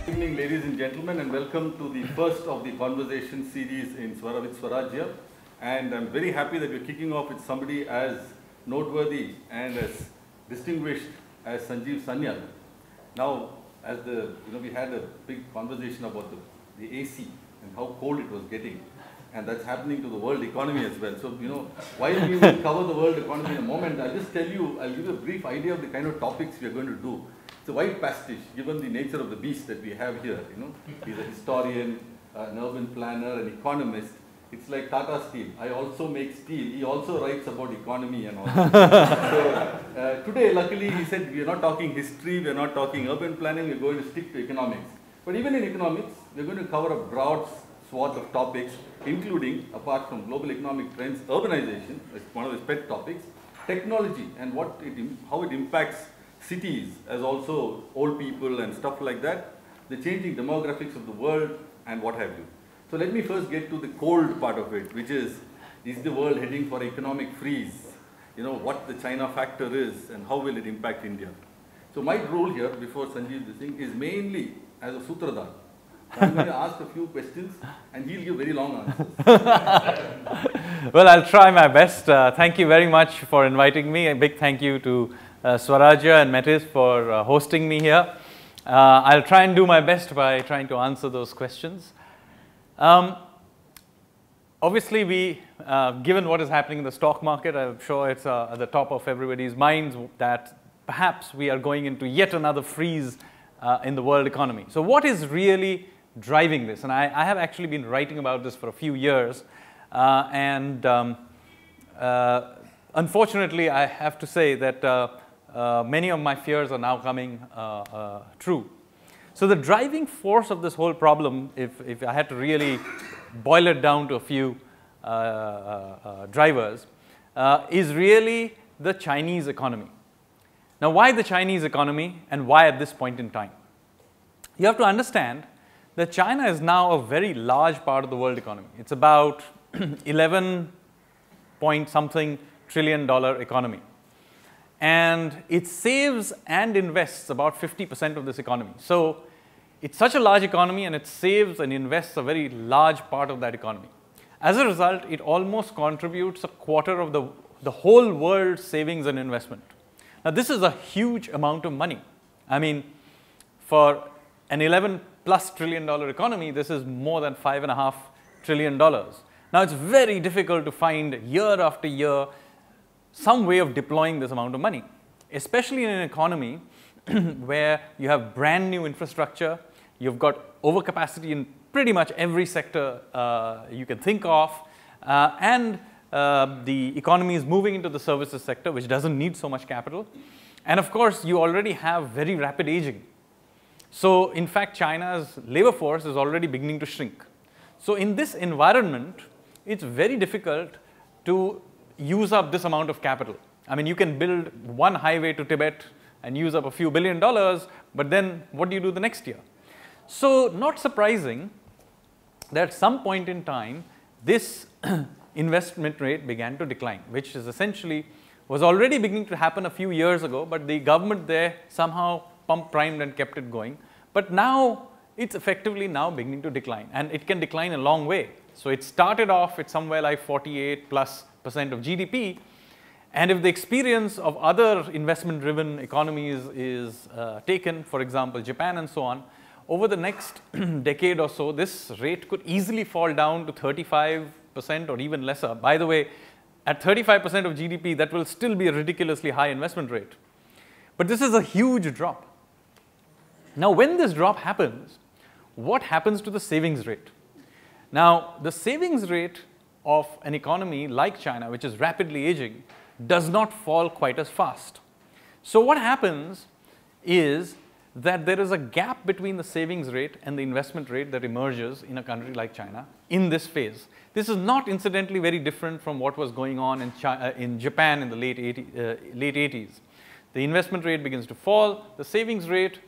Good evening, ladies and gentlemen, and welcome to the first of the conversation series in with Swarajya. And I'm very happy that we're kicking off with somebody as noteworthy and as distinguished as Sanjeev Sanyal. Now, as we had a big conversation about the AC and how cold it was getting, and that's happening to the world economy as well. So, while we will cover the world economy in a moment, I'll just tell you, I'll give you a brief idea of the kind of topics we are going to do. It's a white pastiche, given the nature of the beast that we have here. He's a historian, an urban planner, an economist. It's like Tata Steel. I also make steel. He also writes about economy and all. So today, luckily, he said we are not talking history, we are not talking urban planning. We are going to stick to economics. But even in economics, we are going to cover a broad swath of topics, including, apart from global economic trends, urbanization, that's one of his pet topics, technology and how it impacts cities as also old people and stuff like that, the changing demographics of the world and what have you. So let me first get to the cold part of it, which is the world heading for economic freeze? What the China factor is and how will it impact India? So my role here, before Sanjeev this thing, is mainly as a sutradhar. I'm going to ask a few questions and he'll give very long answers. Well, I'll try my best. Thank you very much for inviting me. A big thank you to Swarajya and Metis for hosting me here. I'll try and do my best by trying to answer those questions. Obviously, given what is happening in the stock market, I'm sure it's at the top of everybody's minds that perhaps we are going into yet another freeze in the world economy. So what is really driving this? And I have actually been writing about this for a few years. Unfortunately, I have to say that many of my fears are now coming true. So the driving force of this whole problem, if I had to really boil it down to a few drivers, is really the Chinese economy. Now, why the Chinese economy and why at this point in time? You have to understand that China is now a very large part of the world economy. It's about 11 point something trillion dollar economy. And it saves and invests about 50% of this economy. So it's such a large economy and it saves and invests a very large part of that economy. As a result, it almost contributes a quarter of the whole world's savings and investment. Now, this is a huge amount of money. I mean, for an 11+ trillion dollar economy, this is more than $5.5 trillion. Now, it's very difficult to find year after year some way of deploying this amount of money, especially in an economy where you have brand new infrastructure, you've got overcapacity in pretty much every sector you can think of, and the economy is moving into the services sector, which doesn't need so much capital. And of course, you already have very rapid aging. So in fact, China's labor force is already beginning to shrink. So in this environment, it's very difficult to use up this amount of capital. I mean, you can build one highway to Tibet and use up a few $1 billion, but then what do you do the next year? So not surprising that at some point in time, this investment rate began to decline, which is essentially was already beginning to happen a few years ago, but the government there somehow pump primed and kept it going. But now it's effectively now beginning to decline, and it can decline a long way. So it started off at somewhere like 48+% of GDP, and if the experience of other investment-driven economies is taken, for example, Japan and so on, over the next decade or so, this rate could easily fall down to 35% or even lesser. By the way, at 35% of GDP, that will still be a ridiculously high investment rate. But this is a huge drop. Now, when this drop happens, what happens to the savings rate? Now, the savings rate of an economy like China, which is rapidly aging, does not fall quite as fast. So what happens is that there is a gap between the savings rate and the investment rate that emerges in a country like China in this phase. This is not incidentally very different from what was going on in Japan in the late 80s. The investment rate begins to fall, the savings rate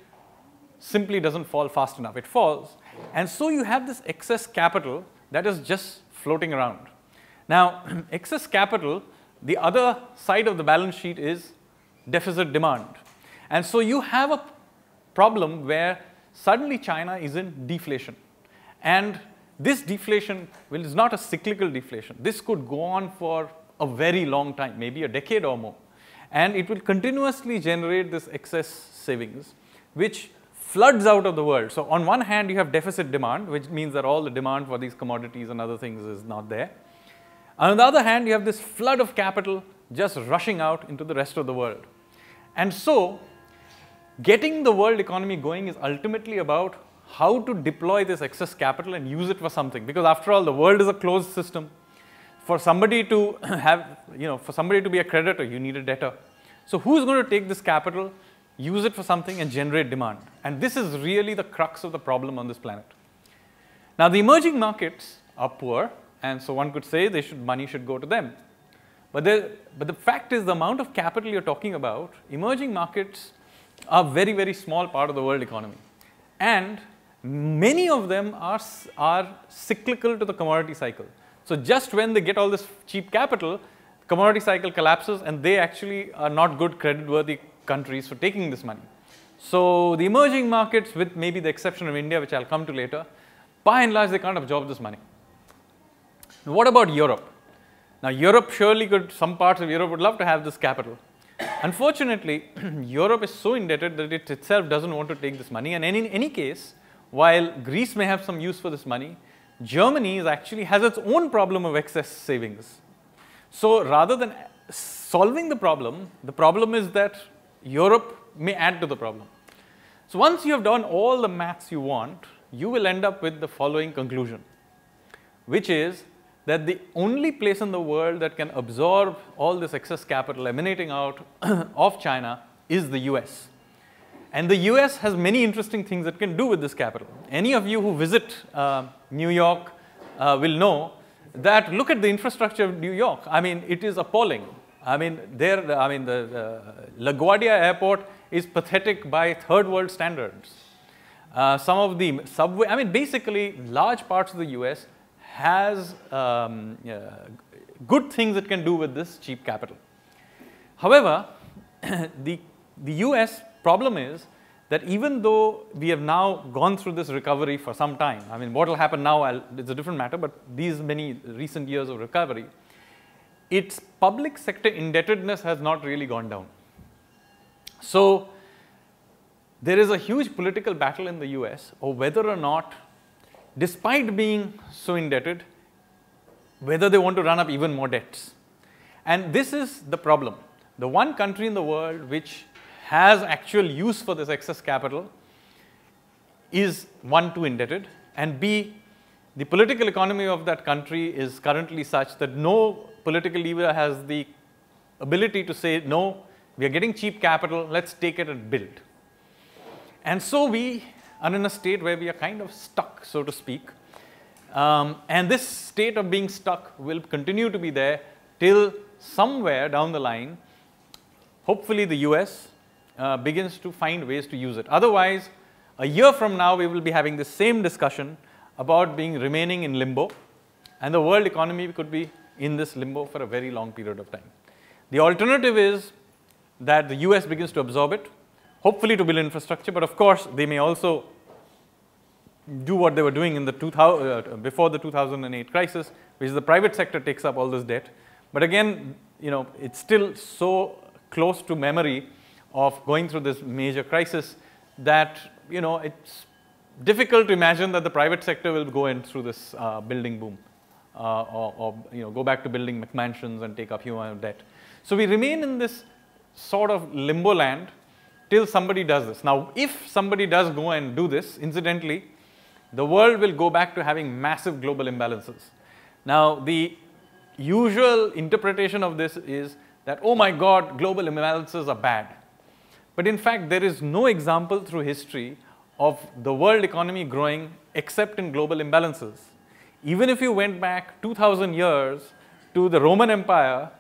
simply doesn't fall fast enough, it falls. And so you have this excess capital that is just floating around. Now, excess capital, the other side of the balance sheet is deficit demand. And so you have a problem where suddenly China is in deflation. And this deflation is not a cyclical deflation. This could go on for a very long time, maybe a decade or more. And it will continuously generate this excess savings, which floods out of the world. So on one hand, you have deficit demand, which means that all the demand for these commodities and other things is not there. On the other hand, you have this flood of capital just rushing out into the rest of the world. And so, getting the world economy going is ultimately about how to deploy this excess capital and use it for something. Because after all, the world is a closed system. For somebody to have, for somebody to be a creditor, you need a debtor. So who's going to take this capital, use it for something and generate demand? And this is really the crux of the problem on this planet. Now, the emerging markets are poor, and so one could say money should go to them. But the fact is, the amount of capital you're talking about, emerging markets are a very, very small part of the world economy. And many of them are cyclical to the commodity cycle. So just when they get all this cheap capital, commodity cycle collapses and they actually are not good credit-worthy countries for taking this money. So the emerging markets, with maybe the exception of India, which I'll come to later, by and large, they can't absorb this money. Now, what about Europe? Now, Europe surely could, some parts of Europe would love to have this capital. Unfortunately, Europe is so indebted that it itself doesn't want to take this money. And in any case, while Greece may have some use for this money, Germany actually has its own problem of excess savings. So rather than solving the problem is that Europe may add to the problem. So once you have done all the maths you want, you will end up with the following conclusion, which is that the only place in the world that can absorb all this excess capital emanating out of China is the US. And the US has many interesting things it can do with this capital. Any of you who visit New York will know that look at the infrastructure of New York. I mean, it is appalling. I mean, the LaGuardia airport is pathetic by third world standards. Some of the subway, I mean, basically large parts of the US has good things it can do with this cheap capital. However, the US problem is that even though we have now gone through this recovery for some time, I mean, what will happen now, it's a different matter, but these many recent years of recovery, its public sector indebtedness has not really gone down. So there is a huge political battle in the US of whether or not, despite being so indebted, whether they want to run up even more debts. And this is the problem. The one country in the world which has actual use for this excess capital is one, too indebted, and B, the political economy of that country is currently such that no political leader has the ability to say, no, we are getting cheap capital, let's take it and build. And so we are in a state where we are kind of stuck, so to speak. And this state of being stuck will continue to be there till somewhere down the line, hopefully the US begins to find ways to use it. Otherwise, a year from now, we will be having the same discussion about remaining in limbo, and the world economy could be in this limbo for a very long period of time. The alternative is that the US begins to absorb it, hopefully to build infrastructure, but of course, they may also do what they were doing in the before the 2008 crisis, which is the private sector takes up all this debt. But again, it's still so close to memory of going through this major crisis that, it's difficult to imagine that the private sector will go in through this building boom or go back to building McMansions and take up human debt. So we remain in this sort of limbo land till somebody does this. Now, if somebody does go and do this, incidentally, the world will go back to having massive global imbalances. Now, the usual interpretation of this is that, oh my God, global imbalances are bad. But in fact, there is no example through history of the world economy growing except in global imbalances. Even if you went back 2,000 years to the Roman Empire,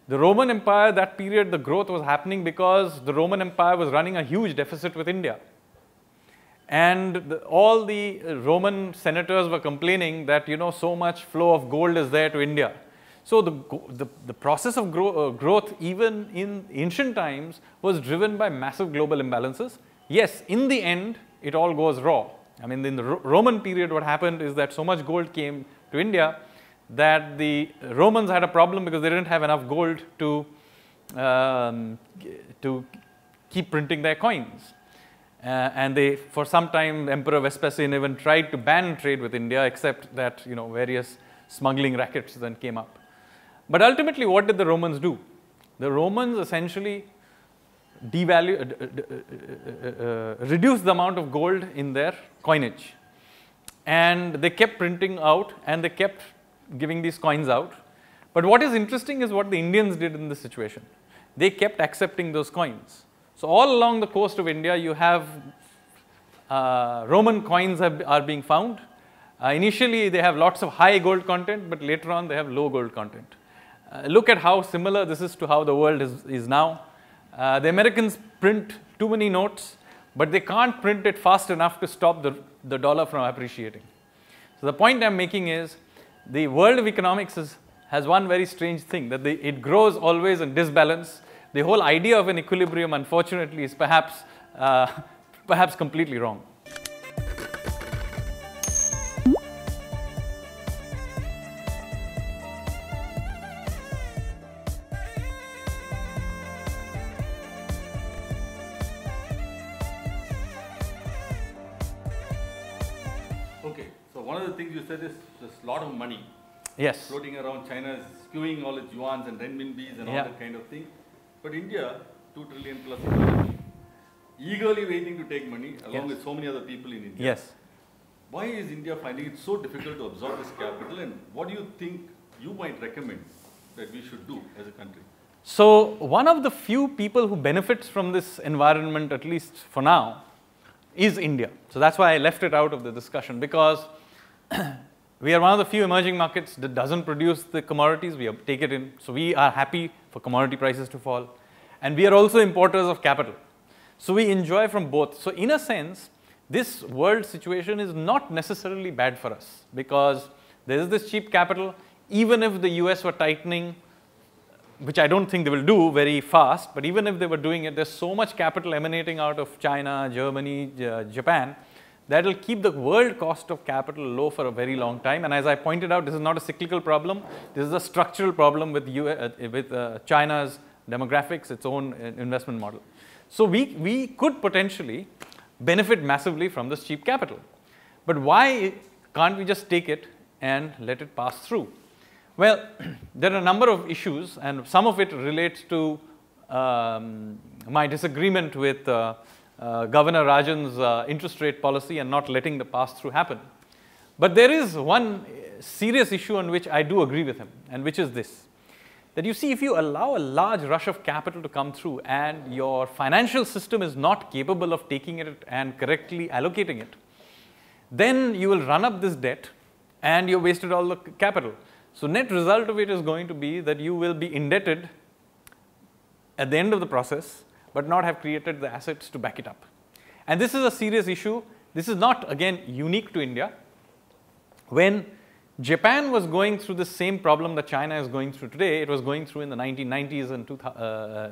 that period, the growth was happening because the Roman Empire was running a huge deficit with India. And all the Roman senators were complaining that, so much flow of gold is there to India. So the process of growth, even in ancient times, was driven by massive global imbalances. yes, in the end, it all goes raw. I mean, in the Roman period, what happened is that so much gold came to India that the Romans had a problem because they didn't have enough gold to keep printing their coins. And they, for some time, Emperor Vespasian even tried to ban trade with India, except that, you know, various smuggling rackets then came up. But ultimately, what did the Romans do? The Romans essentially reduced the amount of gold in their coinage. And they kept printing out and they kept giving these coins out. But what is interesting is what the Indians did in this situation. They kept accepting those coins. So all along the coast of India, you have Roman coins are being found. Initially, they have lots of high gold content, but later on, they have low gold content. Look at how similar this is to how the world is now. The Americans print too many notes, but they can't print it fast enough to stop the dollar from appreciating. So the point I'm making is the world of economics has one very strange thing, that it grows always in disbalance. The whole idea of an equilibrium, unfortunately, is perhaps completely wrong. Okay, so one of the things you said is there's a lot of money. Yes. Floating around. China is skewing all its yuans and renminbis and all that kind of thing. But India, 2 trillion plus economy, eagerly waiting to take money along with so many other people in India. Yes. Why is India finding it so difficult to absorb this capital, and what do you think you might recommend that we should do as a country? So one of the few people who benefits from this environment, at least for now, is India. So that's why I left it out of the discussion, because we are one of the few emerging markets that doesn't produce the commodities, we take it in. So we are happy for commodity prices to fall. And we are also importers of capital. So we enjoy from both. So in a sense, this world situation is not necessarily bad for us, because there is this cheap capital. Even if the US were tightening, which I don't think they will do very fast, but even if they were doing it, there's so much capital emanating out of China, Germany, Japan, that will keep the world cost of capital low for a very long time. And as I pointed out, this is not a cyclical problem. This is a structural problem with China's demographics, its own investment model. So we could potentially benefit massively from this cheap capital. But why can't we just take it and let it pass through? Well, there are a number of issues, and some of it relates to my disagreement with Governor Rajan's interest rate policy and not letting the pass-through happen. But there is one serious issue on which I do agree with him, and which is this. That you see, if you allow a large rush of capital to come through and your financial system is not capable of taking it and correctly allocating it, then you will run up this debt and you've wasted all the capital. So net result of it is going to be that you will be indebted at the end of the process, but not have created the assets to back it up. And this is a serious issue. This is not, again, unique to India. When Japan was going through the same problem that China is going through today, it was going through in the 1990s and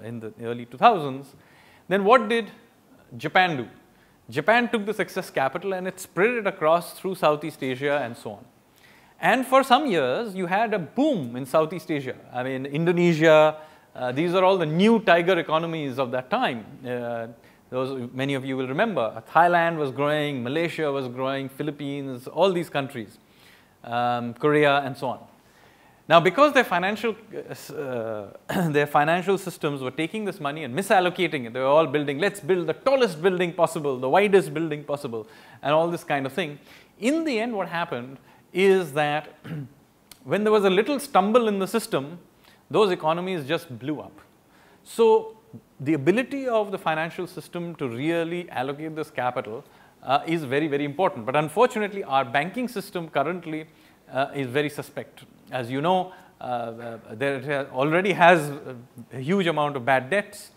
in the early 2000s, then what did Japan do? Japan took this excess capital and it spread it across through Southeast Asia and so on. And for some years, you had a boom in Southeast Asia. I mean, Indonesia, these are all the new tiger economies of that time. Many of you will remember. Thailand was growing, Malaysia was growing, Philippines, all these countries, Korea, and so on. Now, because their financial systems were taking this money and misallocating it, they were all building, let's build the tallest building possible, the widest building possible, and all this kind of thing. In the end, what happened is that when there was a little stumble in the system, those economies just blew up. So the ability of the financial system to really allocate this capital is very, very important. But unfortunately, our banking system currently is very suspect. As you know, there already has a huge amount of bad debts.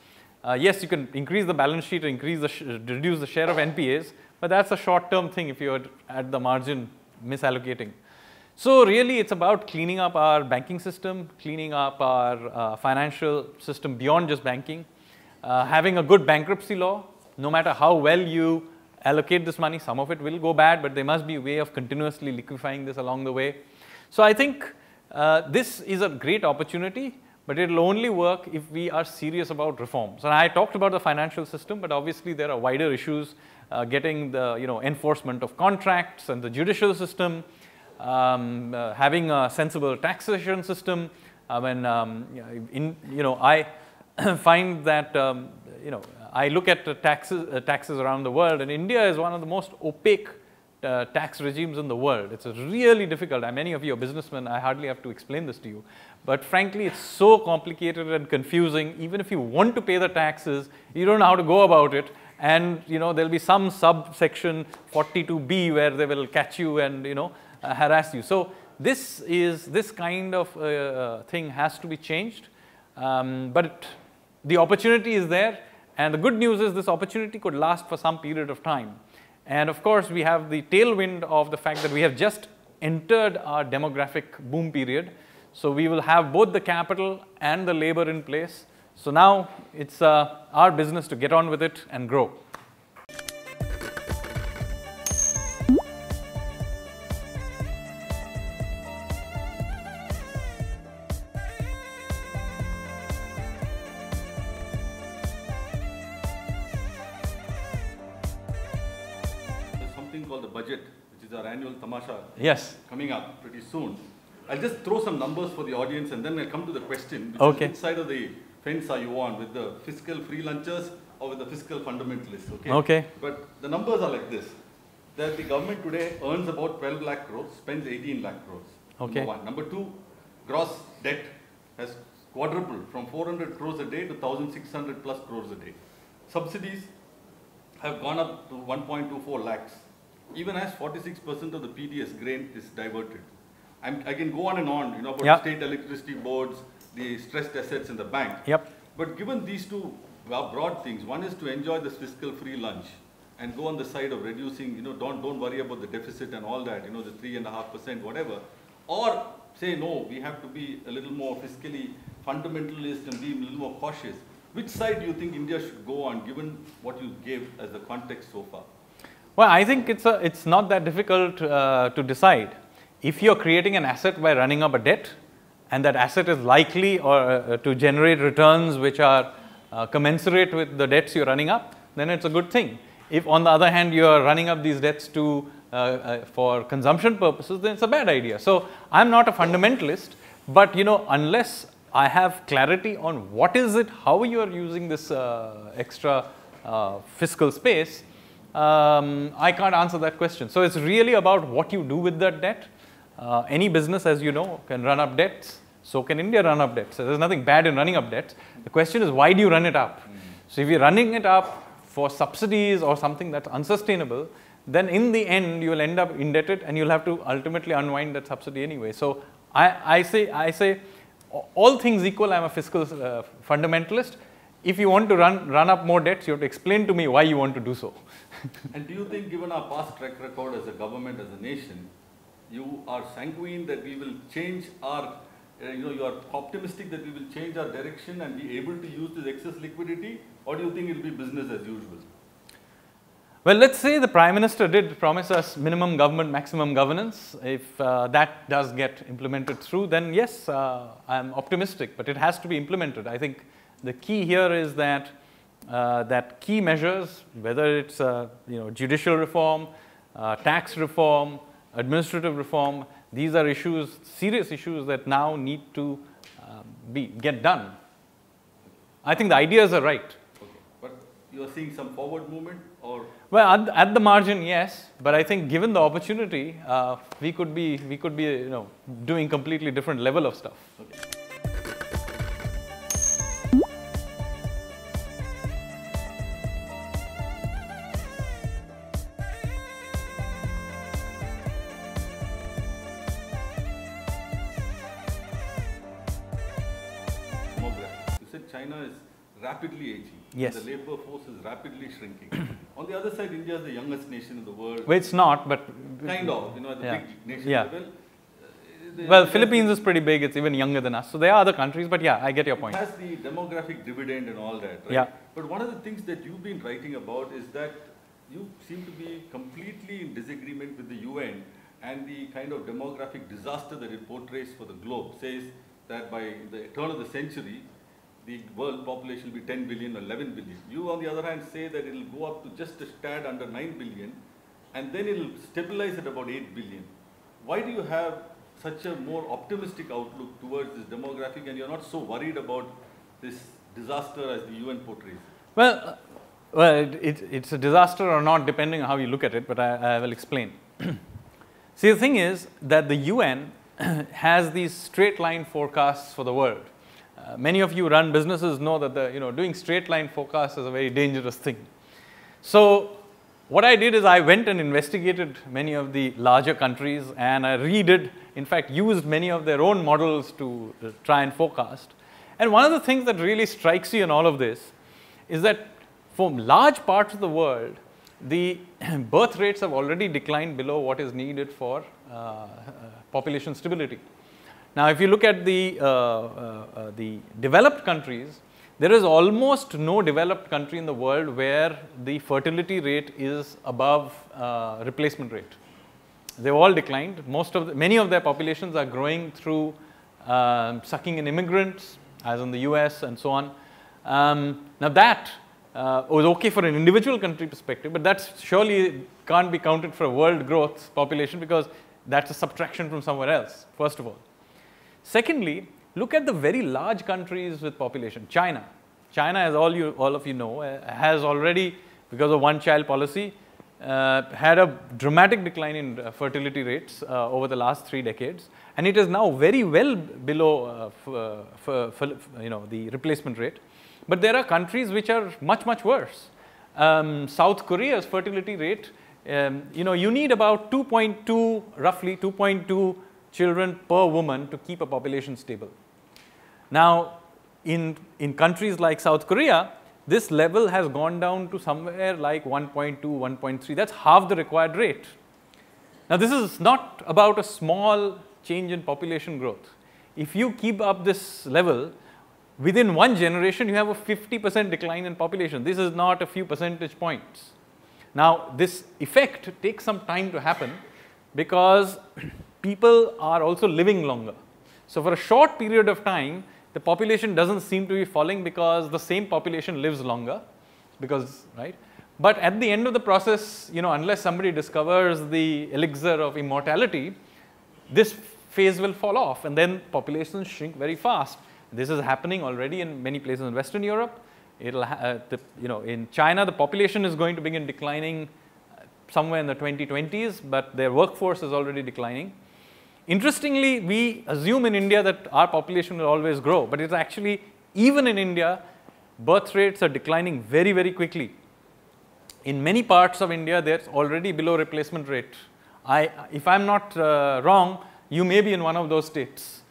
Yes, you can increase the balance sheet, reduce the share of NPAs, but that's a short-term thing if you're at the margin misallocating. So really, it's about cleaning up our banking system, cleaning up our financial system beyond just banking, having a good bankruptcy law, no matter how well you allocate this money, some of it will go bad, but there must be a way of continuously liquefying this along the way. So I think this is a great opportunity, but it will only work if we are serious about reforms. And I talked about the financial system, but obviously there are wider issues, getting the enforcement of contracts and the judicial system, having a sensible taxation system. I find that I look at the taxes around the world, and India is one of the most opaque tax regimes in the world. It's really difficult. Many of you are businessmen, I hardly have to explain this to you. But frankly, it's so complicated and confusing. Even if you want to pay the taxes, you don't know how to go about it. And there'll be some subsection 42B where they will catch you and harass you. So this kind of thing has to be changed. But the opportunity is there. And the good news is this opportunity could last for some period of time. And of course, we have the tailwind of the fact that we have just entered our demographic boom period. So we will have both the capital and the labor in place. So now it's our business to get on with it and grow. Called the budget, which is our annual tamasha. Yes. Coming up pretty soon. I'll just throw some numbers for the audience and then I'll come to the question. Which Okay. is which side of the fence are you on, with the fiscal free lunchers or with the fiscal fundamentalists? Okay. Okay. But the numbers are like this: that the government today earns about 12 lakh crores, spends 18 lakh crores. Okay. Number one. Number two, gross debt has quadrupled from 400 crores a day to 1,600 plus crores a day. Subsidies have gone up to 1.24 lakhs. Even as 46% of the PDS grain is diverted. I can go on and on, about state electricity boards, the stressed assets in the bank. Yep. But given these two broad things, one is to enjoy this fiscal free lunch and go on the side of reducing, don't worry about the deficit and all that, the 3.5%, whatever. Or say, no, we have to be a little more fiscally fundamentalist and be a little more cautious. Which side do you think India should go on, given what you gave as the context so far? Well, I think it's not that difficult to decide. If you're creating an asset by running up a debt, and that asset is likely to generate returns which are commensurate with the debts you're running up, then it's a good thing. If on the other hand you're running up these debts for consumption purposes, then it's a bad idea. So I'm not a fundamentalist, but unless I have clarity on what is it, how you are using this extra fiscal space, I can't answer that question. So it's really about what you do with that debt. Any business, as you know, can run up debts. So can India run up debts. So there's nothing bad in running up debts. The question is, why do you run it up? So if you're running it up for subsidies or something that's unsustainable, then in the end you will end up indebted and you'll have to ultimately unwind that subsidy anyway. So I say all things equal, I'm a fiscal fundamentalist. If you want to run up more debts, you have to explain to me why you want to do so. And do you think, given our past track record as a government, as a nation, you are sanguine that we will change our, you are optimistic that we will change our direction and be able to use this excess liquidity, or do you think it will be business as usual? Well, let's say the Prime Minister did promise us minimum government, maximum governance. If that does get implemented through, then yes, I'm optimistic, but it has to be implemented. I think the key here is that key measures, whether it's judicial reform, tax reform, administrative reform, these are issues, serious issues that now need to get done. I think the ideas are right. Okay. But you are seeing some forward movement, or? Well, at the margin, yes. But I think given the opportunity, we could be doing completely different level of stuff. Okay. China is rapidly aging. Yes. The labor force is rapidly shrinking. On the other side, India is the youngest nation in the world. Well, it's not, but kind of, the big nation level. Well, Philippines is pretty big. It's even younger than us. So there are other countries, but yeah, I get your point. It has the demographic dividend and all that, right? Yeah. But one of the things that you've been writing about is that you seem to be completely in disagreement with the UN and the kind of demographic disaster that it portrays for the globe. Says that by the turn of the century, the world population will be 10 billion or 11 billion. You, on the other hand, say that it will go up to just a tad under 9 billion, and then it will stabilize at about 8 billion. Why do you have such a more optimistic outlook towards this demographic, and you're not so worried about this disaster as the UN portrays? Well, it's a disaster or not, depending on how you look at it, but I will explain. See, the thing is that the UN has these straight line forecasts for the world. Many of you run businesses know that doing straight line forecasts is a very dangerous thing. So what I did is I went and investigated many of the larger countries, and I in fact, used many of their own models to try and forecast. And one of the things that really strikes you in all of this is that for large parts of the world, the birth rates have already declined below what is needed for population stability. Now, if you look at the developed countries, there is almost no developed country in the world where the fertility rate is above replacement rate. They've all declined. Many of their populations are growing through sucking in immigrants, as in the US and so on. Now that was okay for an individual country perspective, but that surely can't be counted for a world growth population, because that's a subtraction from somewhere else, first of all. Secondly, look at the very large countries with population. China. China, as all of you know, has already, because of one-child policy, had a dramatic decline in fertility rates over the last 3 decades, and it is now very well below the replacement rate. But there are countries which are much, much worse. South Korea's fertility rate, you need about 2.2, roughly 2.2 children per woman to keep a population stable. Now, in countries like South Korea, this level has gone down to somewhere like 1.2, 1.3. That's half the required rate. Now, this is not about a small change in population growth. If you keep up this level, within one generation, you have a 50% decline in population. This is not a few percentage points. Now, this effect takes some time to happen because people are also living longer. So for a short period of time, the population doesn't seem to be falling because the same population lives longer, right? But at the end of the process, unless somebody discovers the elixir of immortality, this phase will fall off, and then populations shrink very fast. This is happening already in many places in Western Europe. In China, the population is going to begin declining somewhere in the 2020s, but their workforce is already declining. Interestingly, we assume in India that our population will always grow, but it's actually, even in India, birth rates are declining very, very quickly. In many parts of India, they're already below replacement rate. If I'm not wrong, you may be in one of those states.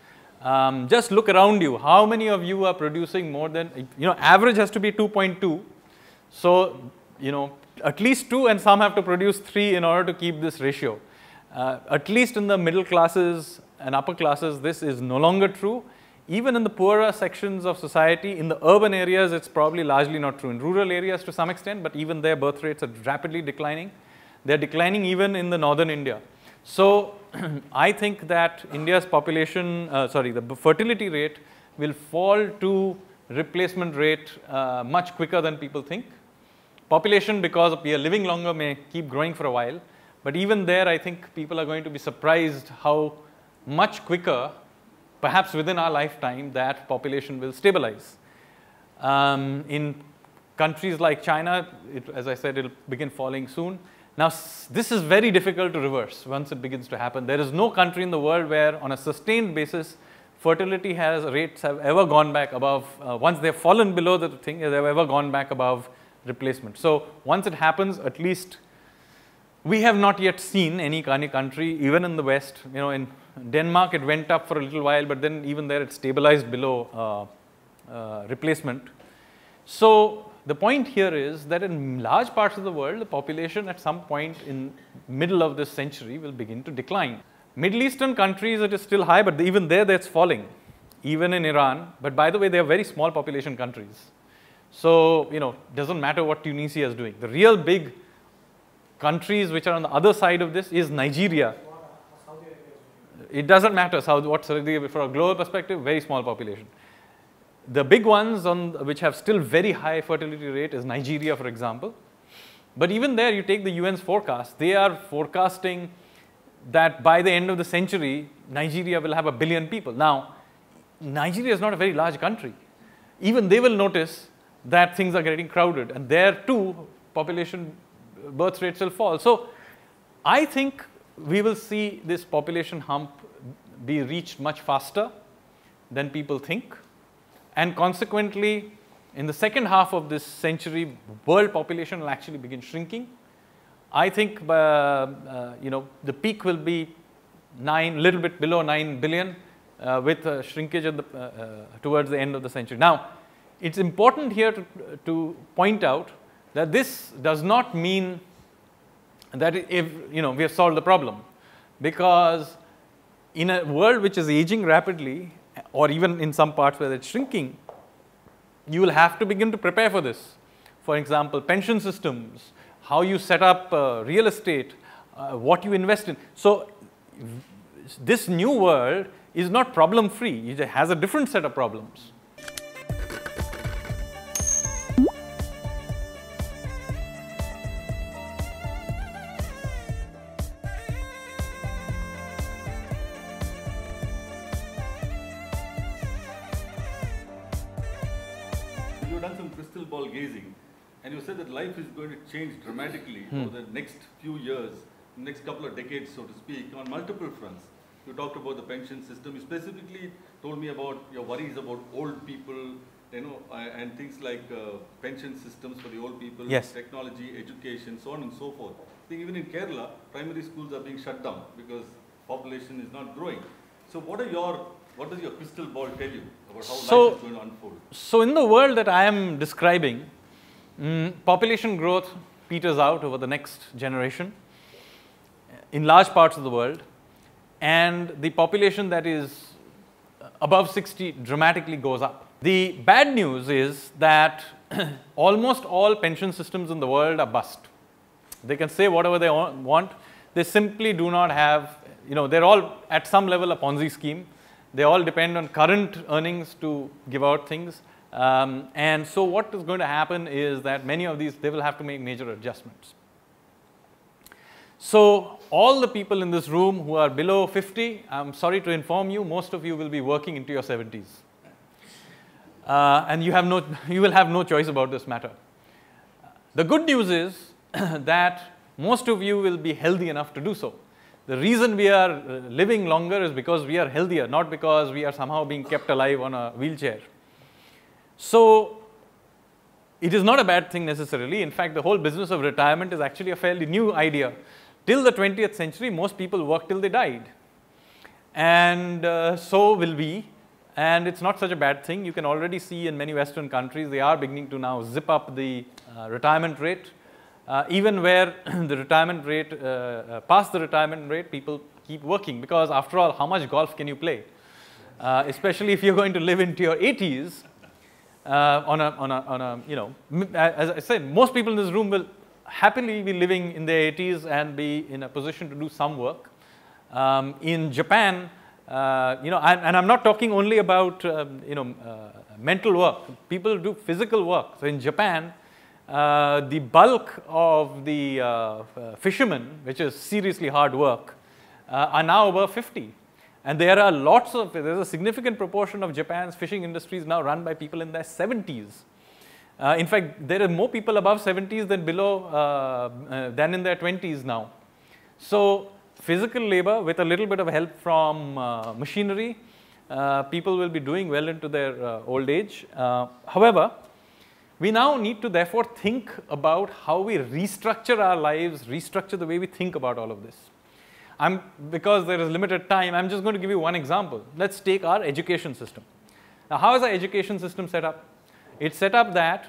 Just look around you. How many of you are producing more than, average has to be 2.2. So, at least 2, and some have to produce 3 in order to keep this ratio. At least in the middle classes and upper classes, this is no longer true. Even in the poorer sections of society, in the urban areas, it's probably largely not true. In rural areas to some extent, but even their birth rates are rapidly declining. They're declining even in the northern India. So I think that India's population, the fertility rate will fall to replacement rate much quicker than people think. Population, because we are living longer, may keep growing for a while. But even there, I think people are going to be surprised how much quicker, perhaps within our lifetime, that population will stabilize. In countries like China, as I said, it will begin falling soon. Now, this is very difficult to reverse once it begins to happen. There is no country in the world where, on a sustained basis, fertility rates have ever gone back above, once they've fallen below the thing, they've ever gone back above replacement. So once it happens, at least we have not yet seen any country, even in the West. In Denmark, it went up for a little while, but then even there it stabilized below replacement. So the point here is that in large parts of the world, the population at some point in middle of this century will begin to decline. Middle Eastern countries, it is still high, but even there, that's falling, even in Iran. But by the way, they are very small population countries. So, doesn't matter what Tunisia is doing. The real big countries which are on the other side of this is Nigeria. It doesn't matter what Saudi Arabia, for a global perspective, very small population. The big ones which have still very high fertility rate is Nigeria, for example. But even there, you take the UN's forecast, they are forecasting that by the end of the century, Nigeria will have 1 billion people. Now, Nigeria is not a very large country. Even they will notice that things are getting crowded, and there too, population birth rates will fall. So, I think we will see this population hump be reached much faster than people think, and consequently, in the second half of this century, world population will actually begin shrinking. I think the peak will be little bit below 9 billion with shrinkage towards the end of the century. Now, it's important here to point out that this does not mean that we have solved the problem, because in a world which is aging rapidly, or even in some parts where it's shrinking, you will have to begin to prepare for this. For example, pension systems, how you set up real estate, what you invest in. So, this new world is not problem free, it has a different set of problems. You've done some crystal ball gazing, and you said that life is going to change dramatically over the next few years, next couple of decades, so to speak, on multiple fronts. You talked about the pension system. You specifically told me about your worries about old people, and things like pension systems for the old people, yes, technology, education, so on and so forth. I think even in Kerala, primary schools are being shut down because population is not growing. So what does your crystal ball tell you about how life is going to unfold? So in the world that I am describing, population growth peters out over the next generation in large parts of the world, and the population that is above 60 dramatically goes up. The bad news is that almost all pension systems in the world are bust. They can say whatever they want. They simply do not have, they're all at some level a Ponzi scheme. They all depend on current earnings to give out things. And so what is going to happen is that many of these, they will have to make major adjustments. So all the people in this room who are below 50, I'm sorry to inform you, most of you will be working into your 70s. And you will have no choice about this matter. The good news is that most of you will be healthy enough to do so. The reason we are living longer is because we are healthier, not because we are somehow being kept alive on a wheelchair. So it is not a bad thing necessarily. In fact, the whole business of retirement is actually a fairly new idea. Till the 20th century, most people worked till they died. And so will we. And it's not such a bad thing. You can already see in many Western countries, they are beginning to now zip up the retirement rate. Even where the retirement rate, past the retirement rate, people keep working, because after all, how much golf can you play? Especially if you're going to live into your 80s, as I said, most people in this room will happily be living in their 80s and be in a position to do some work. In Japan, and I'm not talking only about, mental work. People do physical work. So in Japan, the bulk of the fishermen, which is seriously hard work, are now above 50. And there are there's a significant proportion of Japan's fishing industries now run by people in their 70s. In fact, there are more people above 70s than below, than in their 20s now. So physical labor with a little bit of help from machinery, people will be doing well into their old age. However, we now need to therefore think about how we restructure our lives, restructure the way we think about all of this. Because there is limited time, I'm just going to give you one example. Let's take our education system. Now, how is our education system set up? It's set up that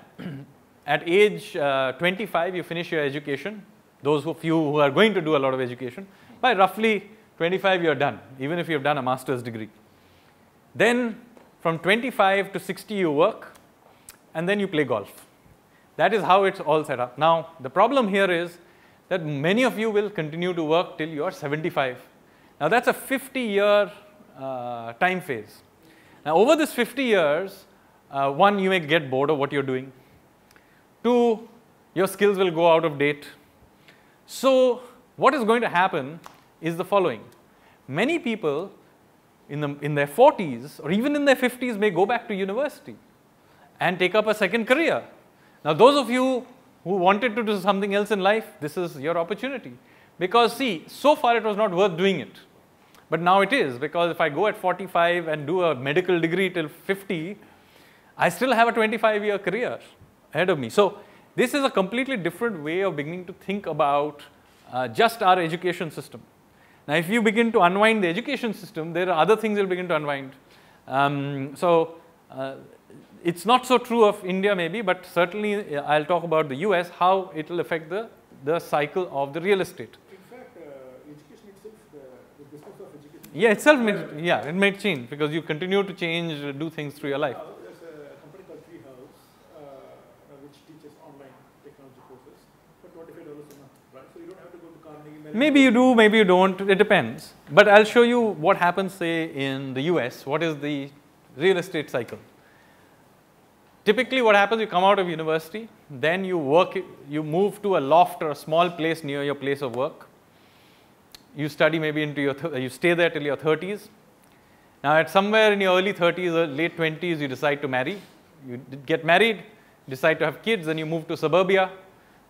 at age 25, you finish your education, those of you who are going to do a lot of education. By roughly 25 you're done, even if you've done a master's degree. Then from 25 to 60 you work, and then you play golf. That is how it's all set up. Now, the problem here is that many of you will continue to work till you are 75. Now, that's a 50-year time phase. Now, over this 50 years, one, you may get bored of what you're doing. Two, your skills will go out of date. So, what is going to happen is the following. Many people in their 40s or even in their 50s may go back to university and take up a second career. Now, those of you who wanted to do something else in life, this is your opportunity. Because see, so far it was not worth doing it. But now it is, because if I go at 45 and do a medical degree till 50, I still have a 25-year career ahead of me. So, this is a completely different way of beginning to think about just our education system. Now, if you begin to unwind the education system, there are other things you'll begin to unwind. It's not so true of India maybe, but certainly I'll talk about the US, how it will affect the cycle of the real estate. In fact, education itself, the business of education. Yeah, itself, it may change because you continue to change, do things through your life. There's a company called Treehouse, which teaches online technology courses for $25 a month, right? So you don't have to go to Carnegie. Maybe you do, maybe you don't, it depends. But I'll show you what happens, say, in the US, what is the real estate cycle. Typically what happens, you come out of university, then you move to a loft or a small place near your place of work. You study maybe into you stay there till your 30s. Now at somewhere in your early 30s or late 20s, you decide to marry. You get married, decide to have kids, then you move to suburbia.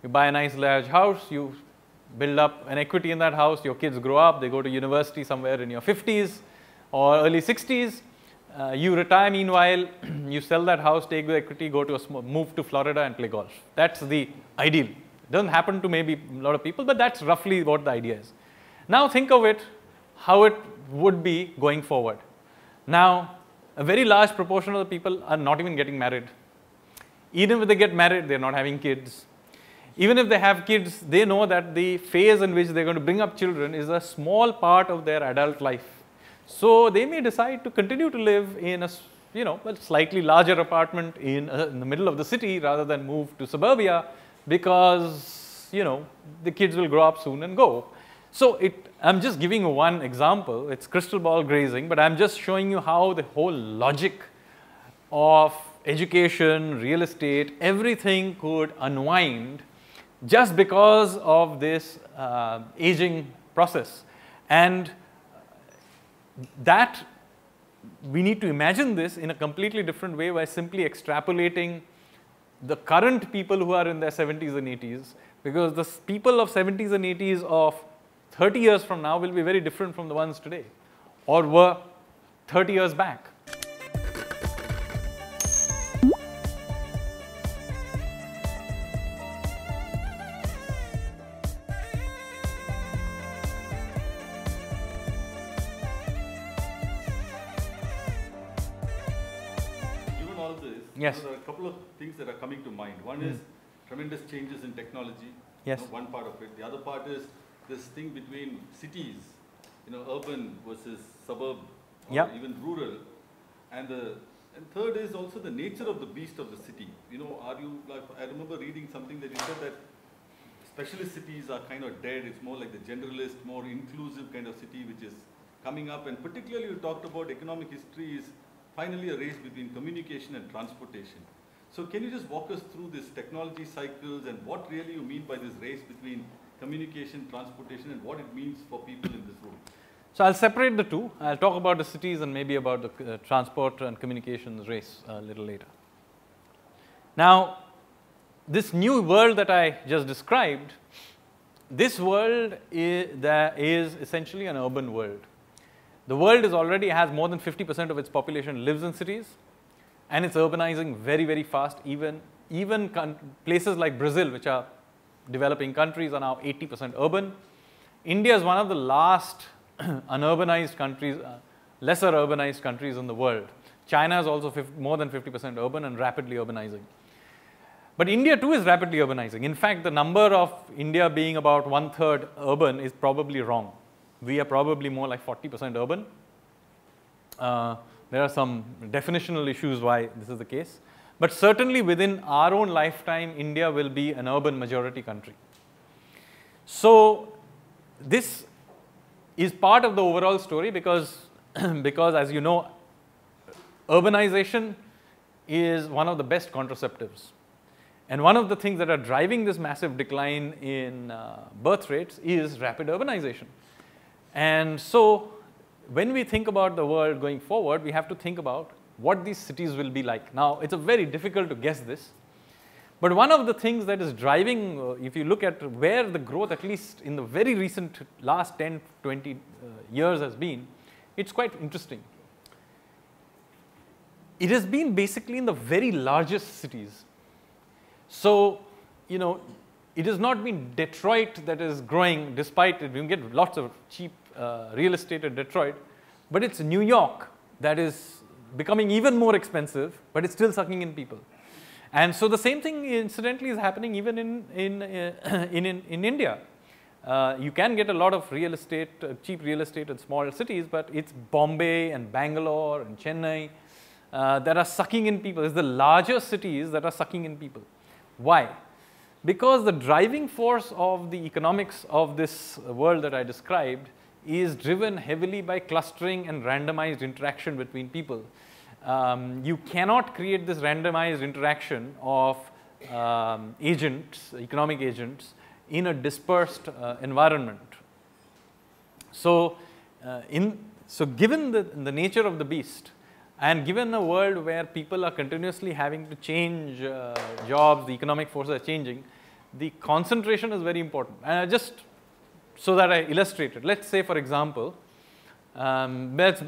You buy a nice large house, you build up an equity in that house, your kids grow up, they go to university somewhere in your 50s or early 60s. You retire meanwhile, you sell that house, take the equity, go to move to Florida and play golf. That's the ideal. It doesn't happen to maybe a lot of people, but that's roughly what the idea is. Now think of it, how it would be going forward. Now, a very large proportion of the people are not even getting married. Even if they get married, they're not having kids. Even if they have kids, they know that the phase in which they're going to bring up children is a small part of their adult life. So they may decide to continue to live in a slightly larger apartment in the middle of the city rather than move to suburbia because the kids will grow up soon and go. So I'm just giving you one example. It's crystal ball grazing, but I'm just showing you how the whole logic of education, real estate, everything could unwind just because of this aging process. And that we need to imagine this in a completely different way by simply extrapolating the current people who are in their 70s and 80s, because the people of 70s and 80s of 30 years from now will be very different from the ones today or were 30 years back. Yes. There are a couple of things that are coming to mind. One is tremendous changes in technology. Yes. One part of it. The other part is this thing between cities, urban versus suburb, or even rural. And third is also the nature of the beast of the city. I remember reading something that you said that specialist cities are kind of dead. It's more like the generalist, more inclusive kind of city which is coming up. And particularly you talked about economic history is finally a race between communication and transportation. So can you just walk us through this technology cycles and what really you mean by this race between communication, transportation, and what it means for people in this room? So I'll separate the two. I'll talk about the cities and maybe about the transport and communications race a little later. Now, this new world that I just described, this world is essentially an urban world. The world already has more than 50% of its population lives in cities, and it's urbanizing very, very fast. Even places like Brazil, which are developing countries, are now 80% urban. India is one of the last unurbanized countries, lesser urbanized countries in the world. China is also more than 50% urban and rapidly urbanizing. But India too is rapidly urbanizing. In fact, the number of India being about 1/3 urban is probably wrong. We are probably more like 40% urban. There are some definitional issues why this is the case. But certainly within our own lifetime, India will be an urban majority country. So this is part of the overall story because, because as you know, urbanization is one of the best contraceptives. And one of the things that are driving this massive decline in birth rates is rapid urbanization. And so when we think about the world going forward, we have to think about what these cities will be like. Now, it's very difficult to guess this. But one of the things that is driving, if you look at where the growth, at least in the very recent last 10, 20 years has been, it's quite interesting. It has been basically in the very largest cities. So, you know, it has not been Detroit that is growing, despite it. You can get lots of cheap real estate in Detroit, but it's New York that is becoming even more expensive, but it's still sucking in people. And so the same thing, incidentally, is happening even in India. You can get a lot of real estate, cheap real estate in small cities, but it's Bombay and Bangalore and Chennai that are sucking in people. It's the larger cities that are sucking in people. Why? Because the driving force of the economics of this world that I described is driven heavily by clustering and randomized interaction between people. You cannot create this randomized interaction of agents, economic agents, in a dispersed environment. So, given the nature of the beast, and given a world where people are continuously having to change jobs, the economic forces are changing, the concentration is very important. And just so that I illustrate it, let's say, for example, let's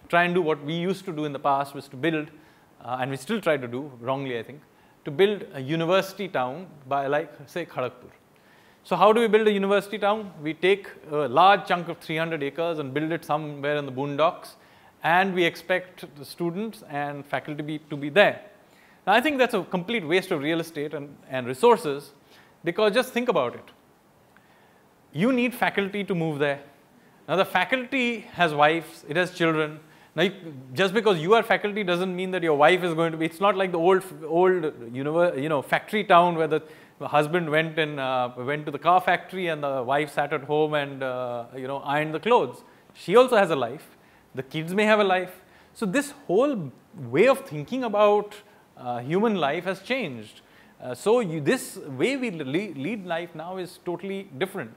try and do what we used to do in the past, was to build, and we still try to do, wrongly I think, to build a university town by, like, say, Kharagpur. So how do we build a university town? We take a large chunk of 300 acres and build it somewhere in the boondocks, and we expect the students and faculty to be there. Now, I think that's a complete waste of real estate and resources, because just think about it. You need faculty to move there. Now, the faculty has wives, it has children. Now, just because you are faculty doesn't mean that your wife is going to be. It's not like the old factory town where the husband went to the car factory and the wife sat at home and ironed the clothes. She also has a life. The kids may have a life. So this whole way of thinking about human life has changed. This way we lead life now is totally different.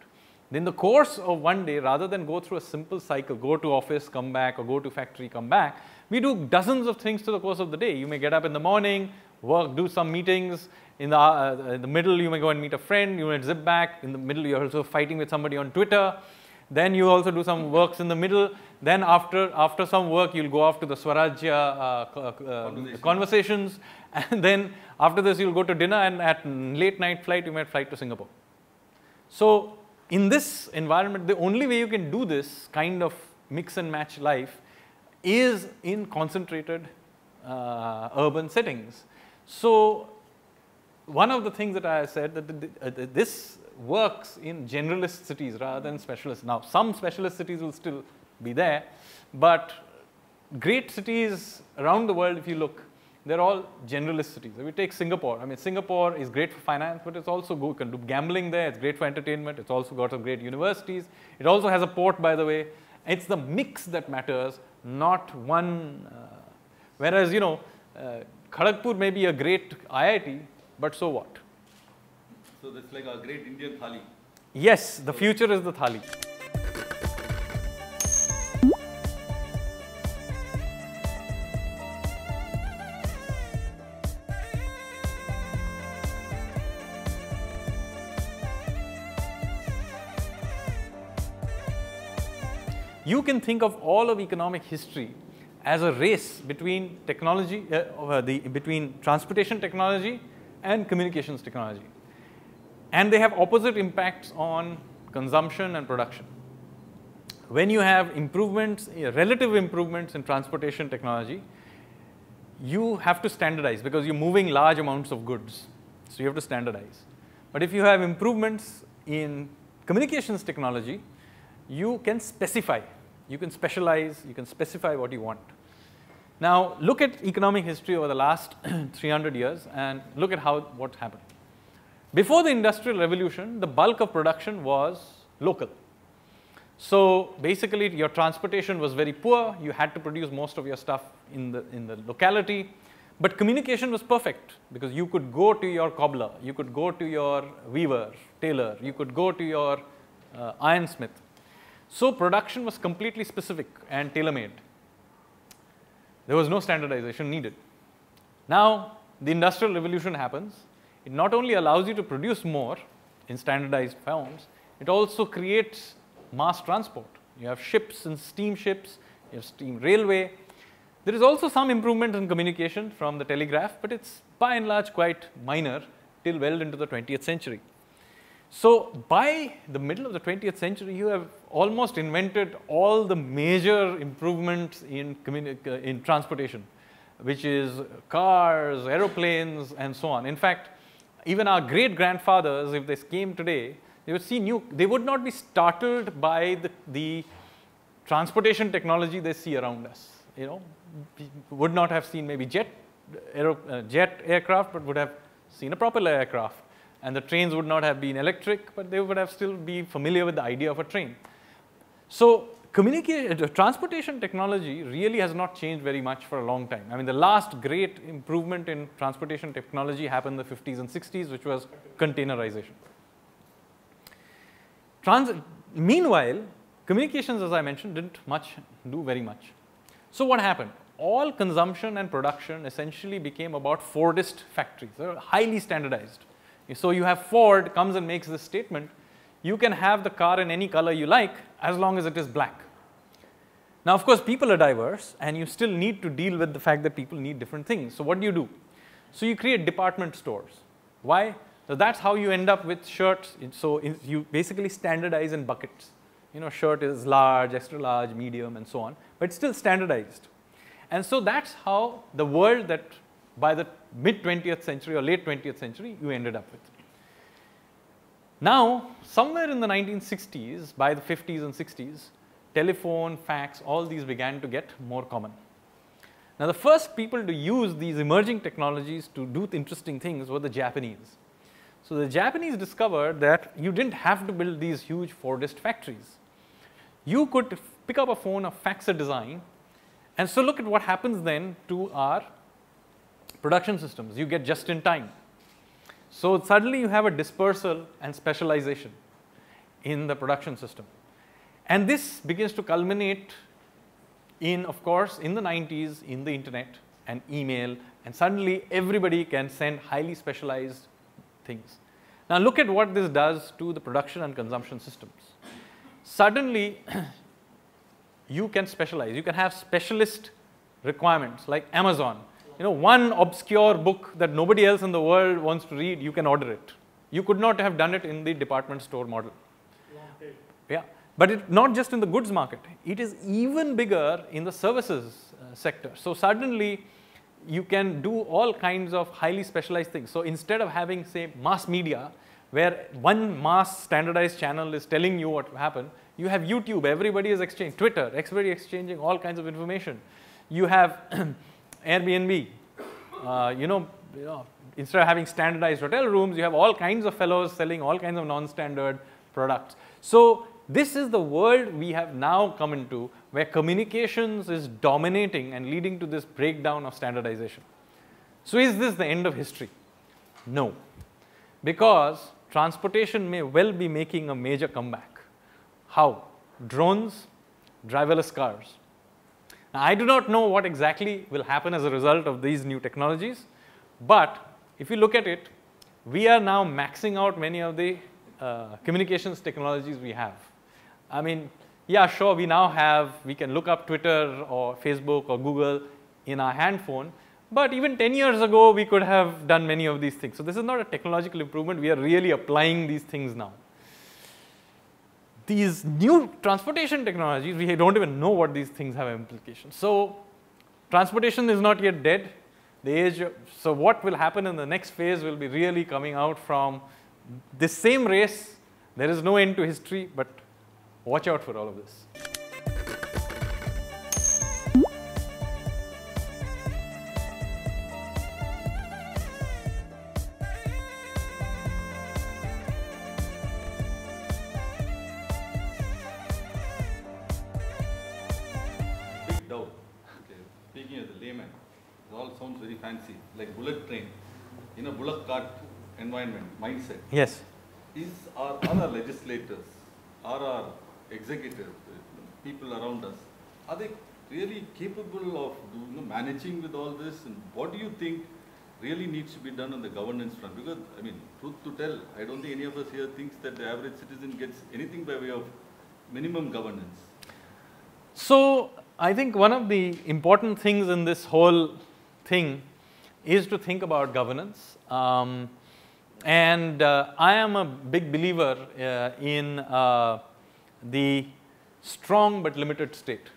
In the course of one day, rather than go through a simple cycle, go to office, come back, or go to factory, come back, we do dozens of things to the course of the day. You may get up in the morning, work, do some meetings. In the middle, you may go and meet a friend. You may zip back. In the middle, you're also fighting with somebody on Twitter. Then you also do some works in the middle. Then after some work, you'll go off to the Swarajya Conversations. And then after this, you'll go to dinner, and at late night flight, you might fly to Singapore. So in this environment, the only way you can do this kind of mix and match life is in concentrated urban settings. So one of the things that I said, that this works in generalist cities rather than specialist. Now, some specialist cities will still be there, but great cities around the world, if you look, they're all generalist cities. If we take Singapore, I mean, Singapore is great for finance, but it's also good. You can do gambling there. It's great for entertainment. It's also got some great universities. It also has a port, by the way. It's the mix that matters, not one. Whereas, Kharagpur may be a great IIT, but so what? So that's like a great Indian thali. Yes, the future is the thali. You can think of all of economic history as a race between technology, between transportation technology and communications technology. And they have opposite impacts on consumption and production. When you have improvements, relative improvements in transportation technology, you have to standardize because you're moving large amounts of goods. So you have to standardize. But if you have improvements in communications technology, you can specify, you can specialize, you can specify what you want. Now, look at economic history over the last 300 years and look at what happened. Before the Industrial Revolution, the bulk of production was local. So basically, your transportation was very poor. You had to produce most of your stuff in the locality. But communication was perfect because you could go to your cobbler, you could go to your weaver, tailor, you could go to your ironsmith. So production was completely specific and tailor-made. There was no standardization needed. Now, the Industrial Revolution happens. It not only allows you to produce more in standardized forms, it also creates mass transport. You have ships and steamships, you have steam railway. There is also some improvement in communication from the telegraph, but it's by and large quite minor till well into the 20th century. So by the middle of the 20th century, you have almost invented all the major improvements in transportation, which is cars, aeroplanes, and so on. In fact, even our great-grandfathers, if they came today, they would see they would not be startled by the transportation technology they see around us. You know, would not have seen maybe jet aircraft, but would have seen a propeller aircraft. And the trains would not have been electric, but they would have still be familiar with the idea of a train. So transportation technology really has not changed very much for a long time. I mean, the last great improvement in transportation technology happened in the 50s and 60s, which was containerization. Meanwhile, communications, as I mentioned, didn't do very much. So what happened? All consumption and production essentially became about Fordist factories. They were highly standardized. So you have Ford comes and makes this statement, you can have the car in any color you like as long as it is black. Now, of course, people are diverse and you still need to deal with the fact that people need different things. So what do? So you create department stores. Why? So that's how you end up with shirts. So you basically standardize in buckets. You know, shirt is large, extra large, medium, and so on, but it's still standardized. And so that's how the world that by the mid-20th century or late 20th century you ended up with. Now, somewhere in the 1960s, by the 50s and 60s, telephone, fax, all these began to get more common. Now, the first people to use these emerging technologies to do interesting things were the Japanese. So the Japanese discovered that you didn't have to build these huge Fordist factories. You could pick up a phone, a faxer design, and so look at what happens then to our production systems. You get just in time. So suddenly you have a dispersal and specialization in the production system. And this begins to culminate in, of course, in the 90s, in the internet and email, and suddenly everybody can send highly specialized things. Now look at what this does to the production and consumption systems. Suddenly, you can specialize. You can have specialist requirements like Amazon. You know, one obscure book that nobody else in the world wants to read, you can order it. You could not have done it in the department store model. Yeah, but it, not just in the goods market. It is even bigger in the services sector. So suddenly, you can do all kinds of highly specialized things. So instead of having, say, mass media, where one mass standardized channel is telling you what happened, you have YouTube, everybody is exchanging, Twitter, everybody exchanging all kinds of information. You have Airbnb, instead of having standardized hotel rooms, you have all kinds of fellows selling all kinds of non-standard products. So this is the world we have now come into, where communications is dominating and leading to this breakdown of standardization. So is this the end of history? No, because transportation may well be making a major comeback. How? Drones, driverless cars. Now, I do not know what exactly will happen as a result of these new technologies, but if you look at it, we are now maxing out many of the communications technologies we have. I mean, yeah, sure, we can look up Twitter or Facebook or Google in our hand phone, but even 10 years ago, we could have done many of these things. So this is not a technological improvement, we are really applying these things now. These new transportation technologies, we don't even know what these things have implications. So transportation is not yet dead. So what will happen in the next phase will be really coming out from this same race. There is no end to history, but Watch out for all of this. Big doubt. Okay. Speaking as a layman, it all sounds very fancy, like bullet train in a bullock cart environment, mindset. Yes. Are our legislators, are our executives, people around us, are they really capable of managing with all this? And what do you think really needs to be done on the governance front? Because, I mean, truth to tell, I don't think any of us here thinks that the average citizen gets anything by way of minimum governance. So, I think one of the important things in this whole thing is to think about governance. I am a big believer in the strong but limited state.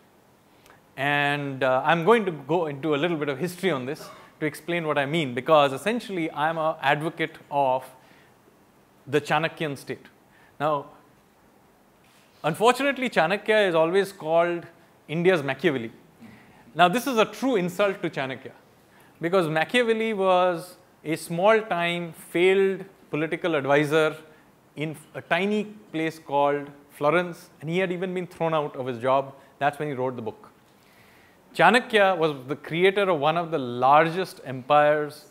And I'm going to go into a little bit of history on this to explain what I mean, because essentially I'm an advocate of the Chanakyan state. Now, unfortunately, Chanakya is always called India's Machiavelli. Now, this is a true insult to Chanakya, because Machiavelli was a small-time failed political advisor in a tiny place called Florence, and he had even been thrown out of his job. That's when he wrote the book. Chanakya was the creator of one of the largest empires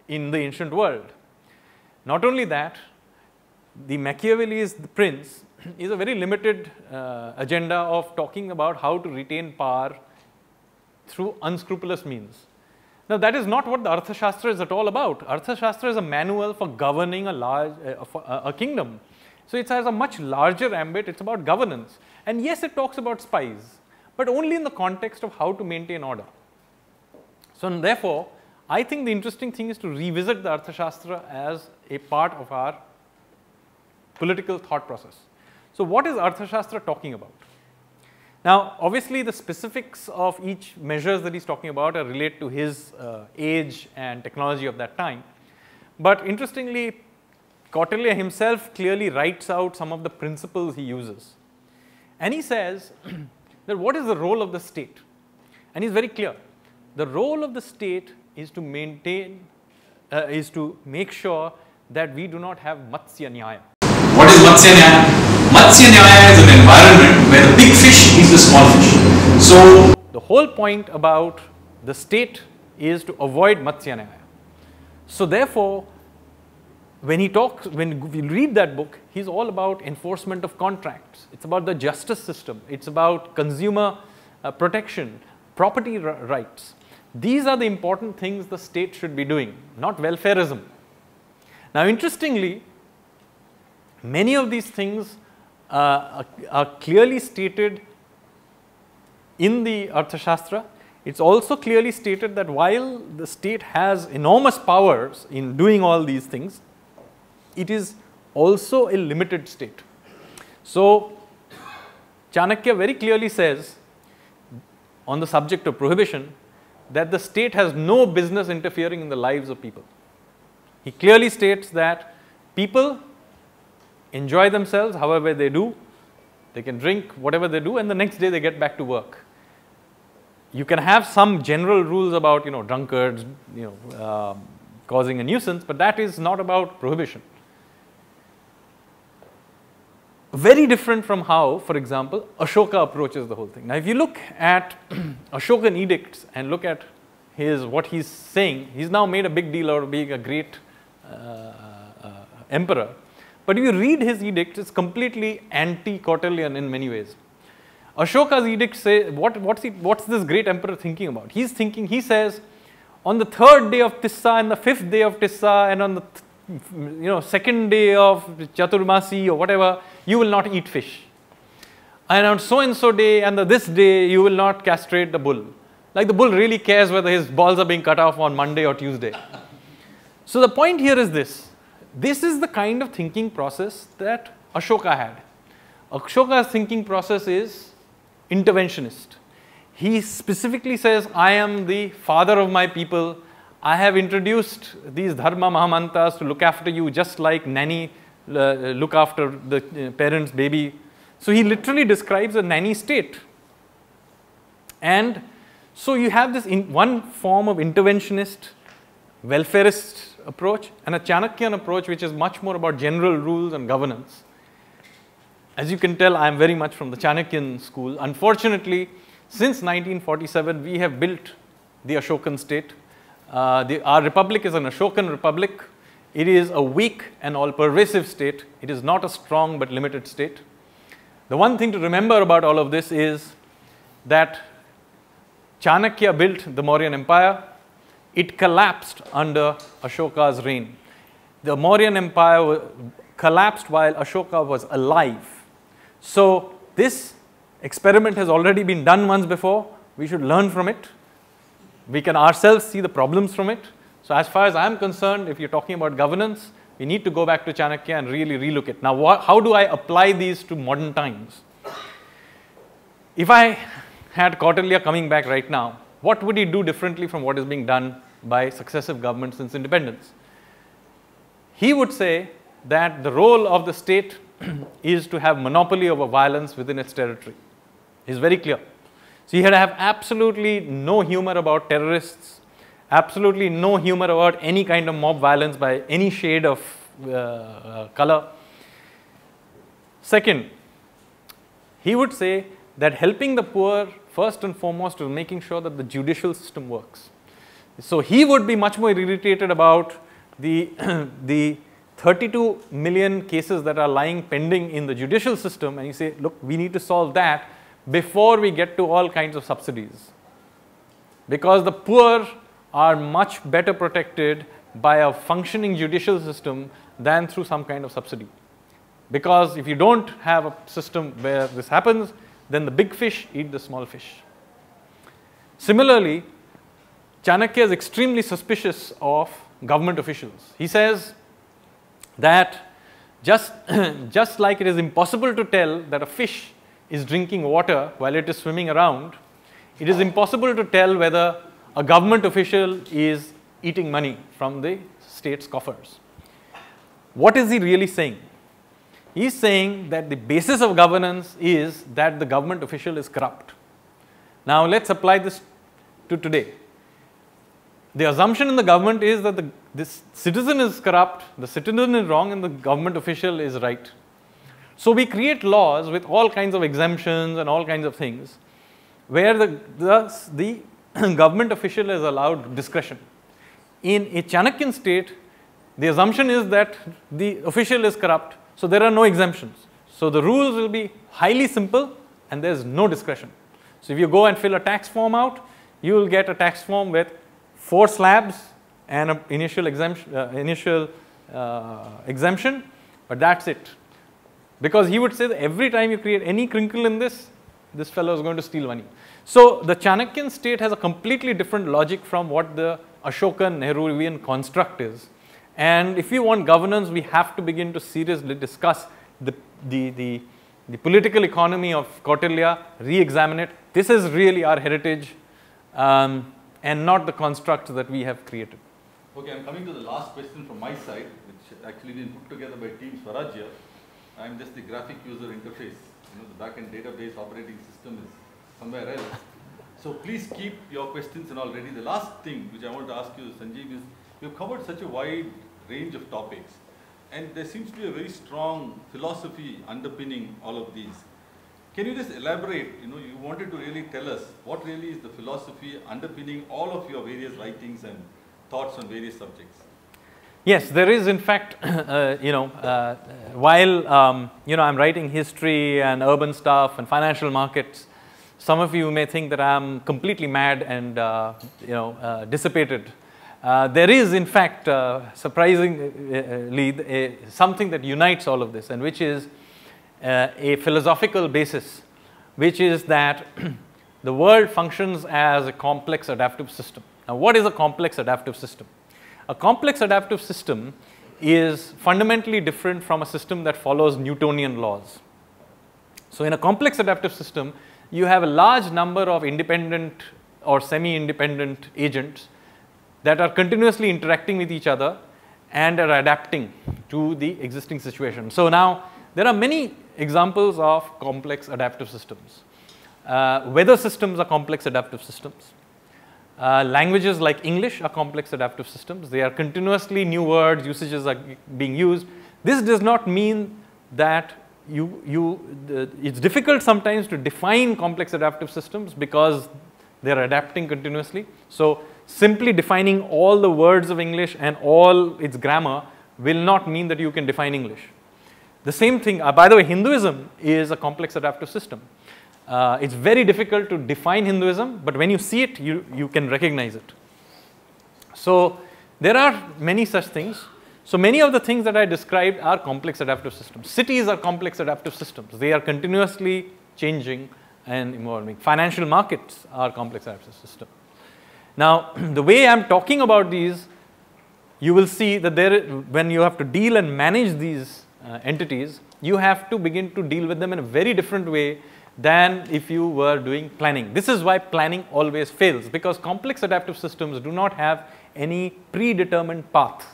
in the ancient world. Not only that, the Machiavelli's The Prince is a very limited agenda of talking about how to retain power through unscrupulous means. Now, that is not what the Arthashastra is at all about. Arthashastra is a manual for governing a kingdom. So, it has a much larger ambit. It's about governance. And yes, it talks about spies, but only in the context of how to maintain order. So, therefore, I think the interesting thing is to revisit the Arthashastra as a part of our political thought process. So, what is Arthashastra talking about? Now, obviously, the specifics of each measures that he's talking about are related to his age and technology of that time. But interestingly, Kautilya himself clearly writes out some of the principles he uses. And he says that what is the role of the state? And he's very clear. The role of the state is to maintain, is to make sure that we do not have Matsya Nyaya. What is Matsya Nyaya? Matsya Nyaya is an environment where the big fish eats the small fish. So, the whole point about the state is to avoid Matsya Nyaya. So, therefore, when we read that book, he's all about enforcement of contracts. It's about the justice system. It's about consumer protection, property rights. These are the important things the state should be doing, not welfareism. Now, interestingly, many of these things are clearly stated in the Arthashastra. It's also clearly stated that while the state has enormous powers in doing all these things, it is also a limited state. So, Chanakya very clearly says on the subject of prohibition that the state has no business interfering in the lives of people. He clearly states that people enjoy themselves however they do, they can drink whatever they do, and the next day they get back to work. You can have some general rules about drunkards causing a nuisance, but that is not about prohibition. Very different from how, for example, Ashoka approaches the whole thing. Now, if you look at Ashokan edicts and look at what he's saying, he's now made a big deal out of being a great emperor. But if you read his edicts, it's completely anti-Kautilyan in many ways. Ashoka's edicts say, what's this great emperor thinking about? He says, on the third day of Tissa and the fifth day of Tissa and on the second day of Chaturmasi or whatever, you will not eat fish. And on so and so day and this day, you will not castrate the bull. Like the bull really cares whether his balls are being cut off on Monday or Tuesday. So the point here is this. This is the kind of thinking process that Ashoka had. Ashoka's thinking process is interventionist. He specifically says, I am the father of my people. I have introduced these dharma mahamantas to look after you just like nanny look after the parent's baby. So he literally describes a nanny state. And so you have this one form of interventionist, welfarist approach and a Chanakyan approach which is much more about general rules and governance. As you can tell, I am very much from the Chanakyan school. Unfortunately, since 1947, we have built the Ashokan state. Our republic is an Ashokan republic. It is a weak and all-pervasive state. It is not a strong but limited state. The one thing to remember about all of this is that Chanakya built the Mauryan Empire. It collapsed under Ashoka's reign. The Mauryan Empire collapsed while Ashoka was alive. So this experiment has already been done once before. We should learn from it. We can ourselves see the problems from it. So as far as I am concerned, if you're talking about governance, we need to go back to Chanakya and really relook it. Now, how do I apply these to modern times? If I had Kautilya coming back right now, what would he do differently from what is being done by successive governments since independence? He would say that the role of the state is to have monopoly over violence within its territory. It's very clear. So he had to have absolutely no humor about terrorists, absolutely no humor about any kind of mob violence by any shade of color. Second, he would say that helping the poor first and foremost is making sure that the judicial system works. So he would be much more irritated about the 32 million cases that are lying pending in the judicial system, and you say, look, we need to solve that before we get to all kinds of subsidies. Because the poor are much better protected by a functioning judicial system than through some kind of subsidy. Because if you don't have a system where this happens, then the big fish eat the small fish. Similarly, Chanakya is extremely suspicious of government officials. He says that just like it is impossible to tell that a fish is drinking water while it is swimming around, it is impossible to tell whether a government official is eating money from the state's coffers. What is he really saying? He is saying that the basis of governance is that the government official is corrupt. Now let's apply this to today. The assumption in the government is that this citizen is corrupt, the citizen is wrong, and the government official is right. So we create laws with all kinds of exemptions and all kinds of things where the government official is allowed discretion. In a Chanakyan state, the assumption is that the official is corrupt, so there are no exemptions. So the rules will be highly simple and there is no discretion. So if you go and fill a tax form out, you will get a tax form with 4 slabs and an initial exemption, but that's it. Because he would say that every time you create any crinkle in this fellow is going to steal money. So the Chanakyan state has a completely different logic from what the Ashokan Nehruvian construct is. And if we want governance, we have to begin to seriously discuss the political economy of Kautilya, re-examine it. This is really our heritage and not the construct that we have created. Okay, I'm coming to the last question from my side, which actually been put together by Team Swarajya. I'm just the graphic user interface. The back-end database operating system is somewhere else. So please keep your questions and all ready. The last thing which I want to ask you, Sanjeev, is you've covered such a wide range of topics, and there seems to be a very strong philosophy underpinning all of these. Can you just elaborate? You wanted to really tell us what really is the philosophy underpinning all of your various writings and thoughts on various subjects. Yes, there is in fact, while I'm writing history and urban stuff and financial markets, some of you may think that I'm completely mad and dissipated. There is in fact surprisingly something that unites all of this, and which is a philosophical basis, which is that the world functions as a complex adaptive system. Now, what is a complex adaptive system? A complex adaptive system is fundamentally different from a system that follows Newtonian laws. So in a complex adaptive system, you have a large number of independent or semi-independent agents that are continuously interacting with each other and are adapting to the existing situation. So now there are many examples of complex adaptive systems. Weather systems are complex adaptive systems. Languages like English are complex adaptive systems. They are continuously new words, usages are being used. This does not mean that it's difficult sometimes to define complex adaptive systems because they're adapting continuously. So simply defining all the words of English and all its grammar will not mean that you can define English. The same thing, by the way, Hinduism is a complex adaptive system. It's very difficult to define Hinduism, but when you see it, you can recognize it. So there are many such things. So many of the things that I described are complex adaptive systems. Cities are complex adaptive systems. They are continuously changing and evolving. Financial markets are complex adaptive systems. Now, the way I'm talking about these, you will see that when you have to deal and manage these entities, you have to begin to deal with them in a very different way than if you were doing planning. This is why planning always fails, because complex adaptive systems do not have any predetermined path.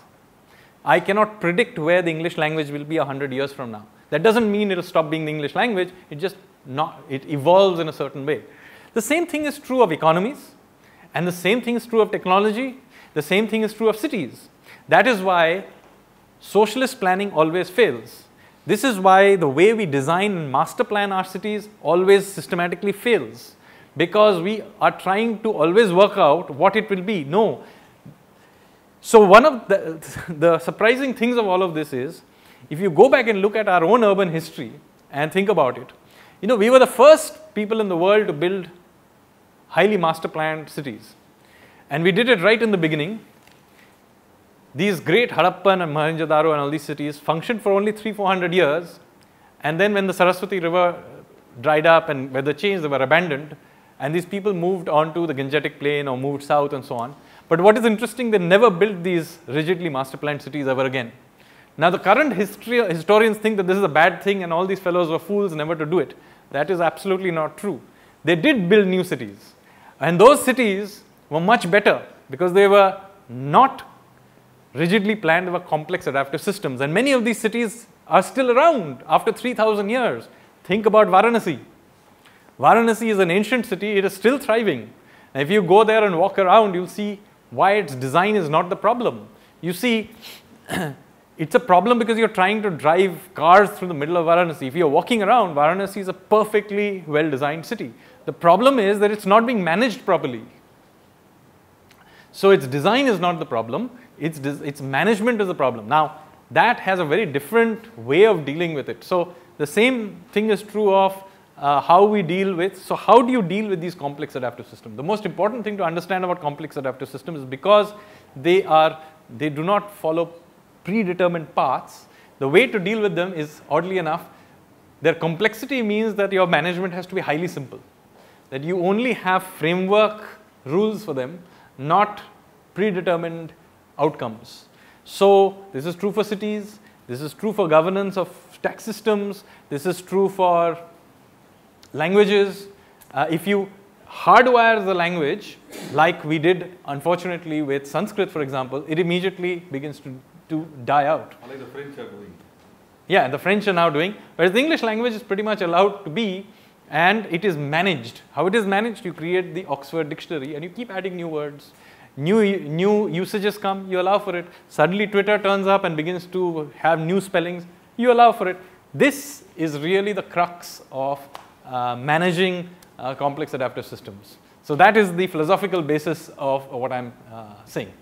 I cannot predict where the English language will be 100 years from now. That doesn't mean it will stop being the English language, it evolves in a certain way. The same thing is true of economies, and the same thing is true of technology, the same thing is true of cities. That is why socialist planning always fails. This is why the way we design and master plan our cities always systematically fails, because we are trying to always work out what it will be. No. So one of the surprising things of all of this is, if you go back and look at our own urban history and think about it, we were the first people in the world to build highly master planned cities. And we did it right in the beginning. These great Harappan and Mohenjo-daro and all these cities functioned for only 300-400 years. And then when the Saraswati River dried up and weather changed, they were abandoned. And these people moved on to the Gangetic Plain or moved south and so on. But what is interesting, they never built these rigidly master planned cities ever again. Now the current historians think that this is a bad thing and all these fellows were fools never to do it. That is absolutely not true. They did build new cities. And those cities were much better because they were not rigidly planned, they were complex adaptive systems. And many of these cities are still around after 3,000 years. Think about Varanasi. Varanasi is an ancient city, it is still thriving. And if you go there and walk around, you'll see why its design is not the problem. You see, it's a problem because you're trying to drive cars through the middle of Varanasi. If you're walking around, Varanasi is a perfectly well-designed city. The problem is that it's not being managed properly. So its design is not the problem, its management is the problem. Now, that has a very different way of dealing with it. So the same thing is true of how we deal with, so how do you deal with these complex adaptive systems? The most important thing to understand about complex adaptive systems is because they do not follow predetermined paths, the way to deal with them is, oddly enough, their complexity means that your management has to be highly simple. That you only have framework rules for them, not predetermined outcomes. So this is true for cities, this is true for governance of tax systems, this is true for languages. If you hardwire the language, like we did unfortunately with Sanskrit, for example, it immediately begins to die out. Like the French are doing. Yeah, the French are now doing, whereas the English language is pretty much allowed to be, and it is managed. How it is managed? You create the Oxford Dictionary and you keep adding new words. New usages come, you allow for it. Suddenly Twitter turns up and begins to have new spellings, you allow for it. This is really the crux of managing complex adaptive systems. So that is the philosophical basis of what I'm saying.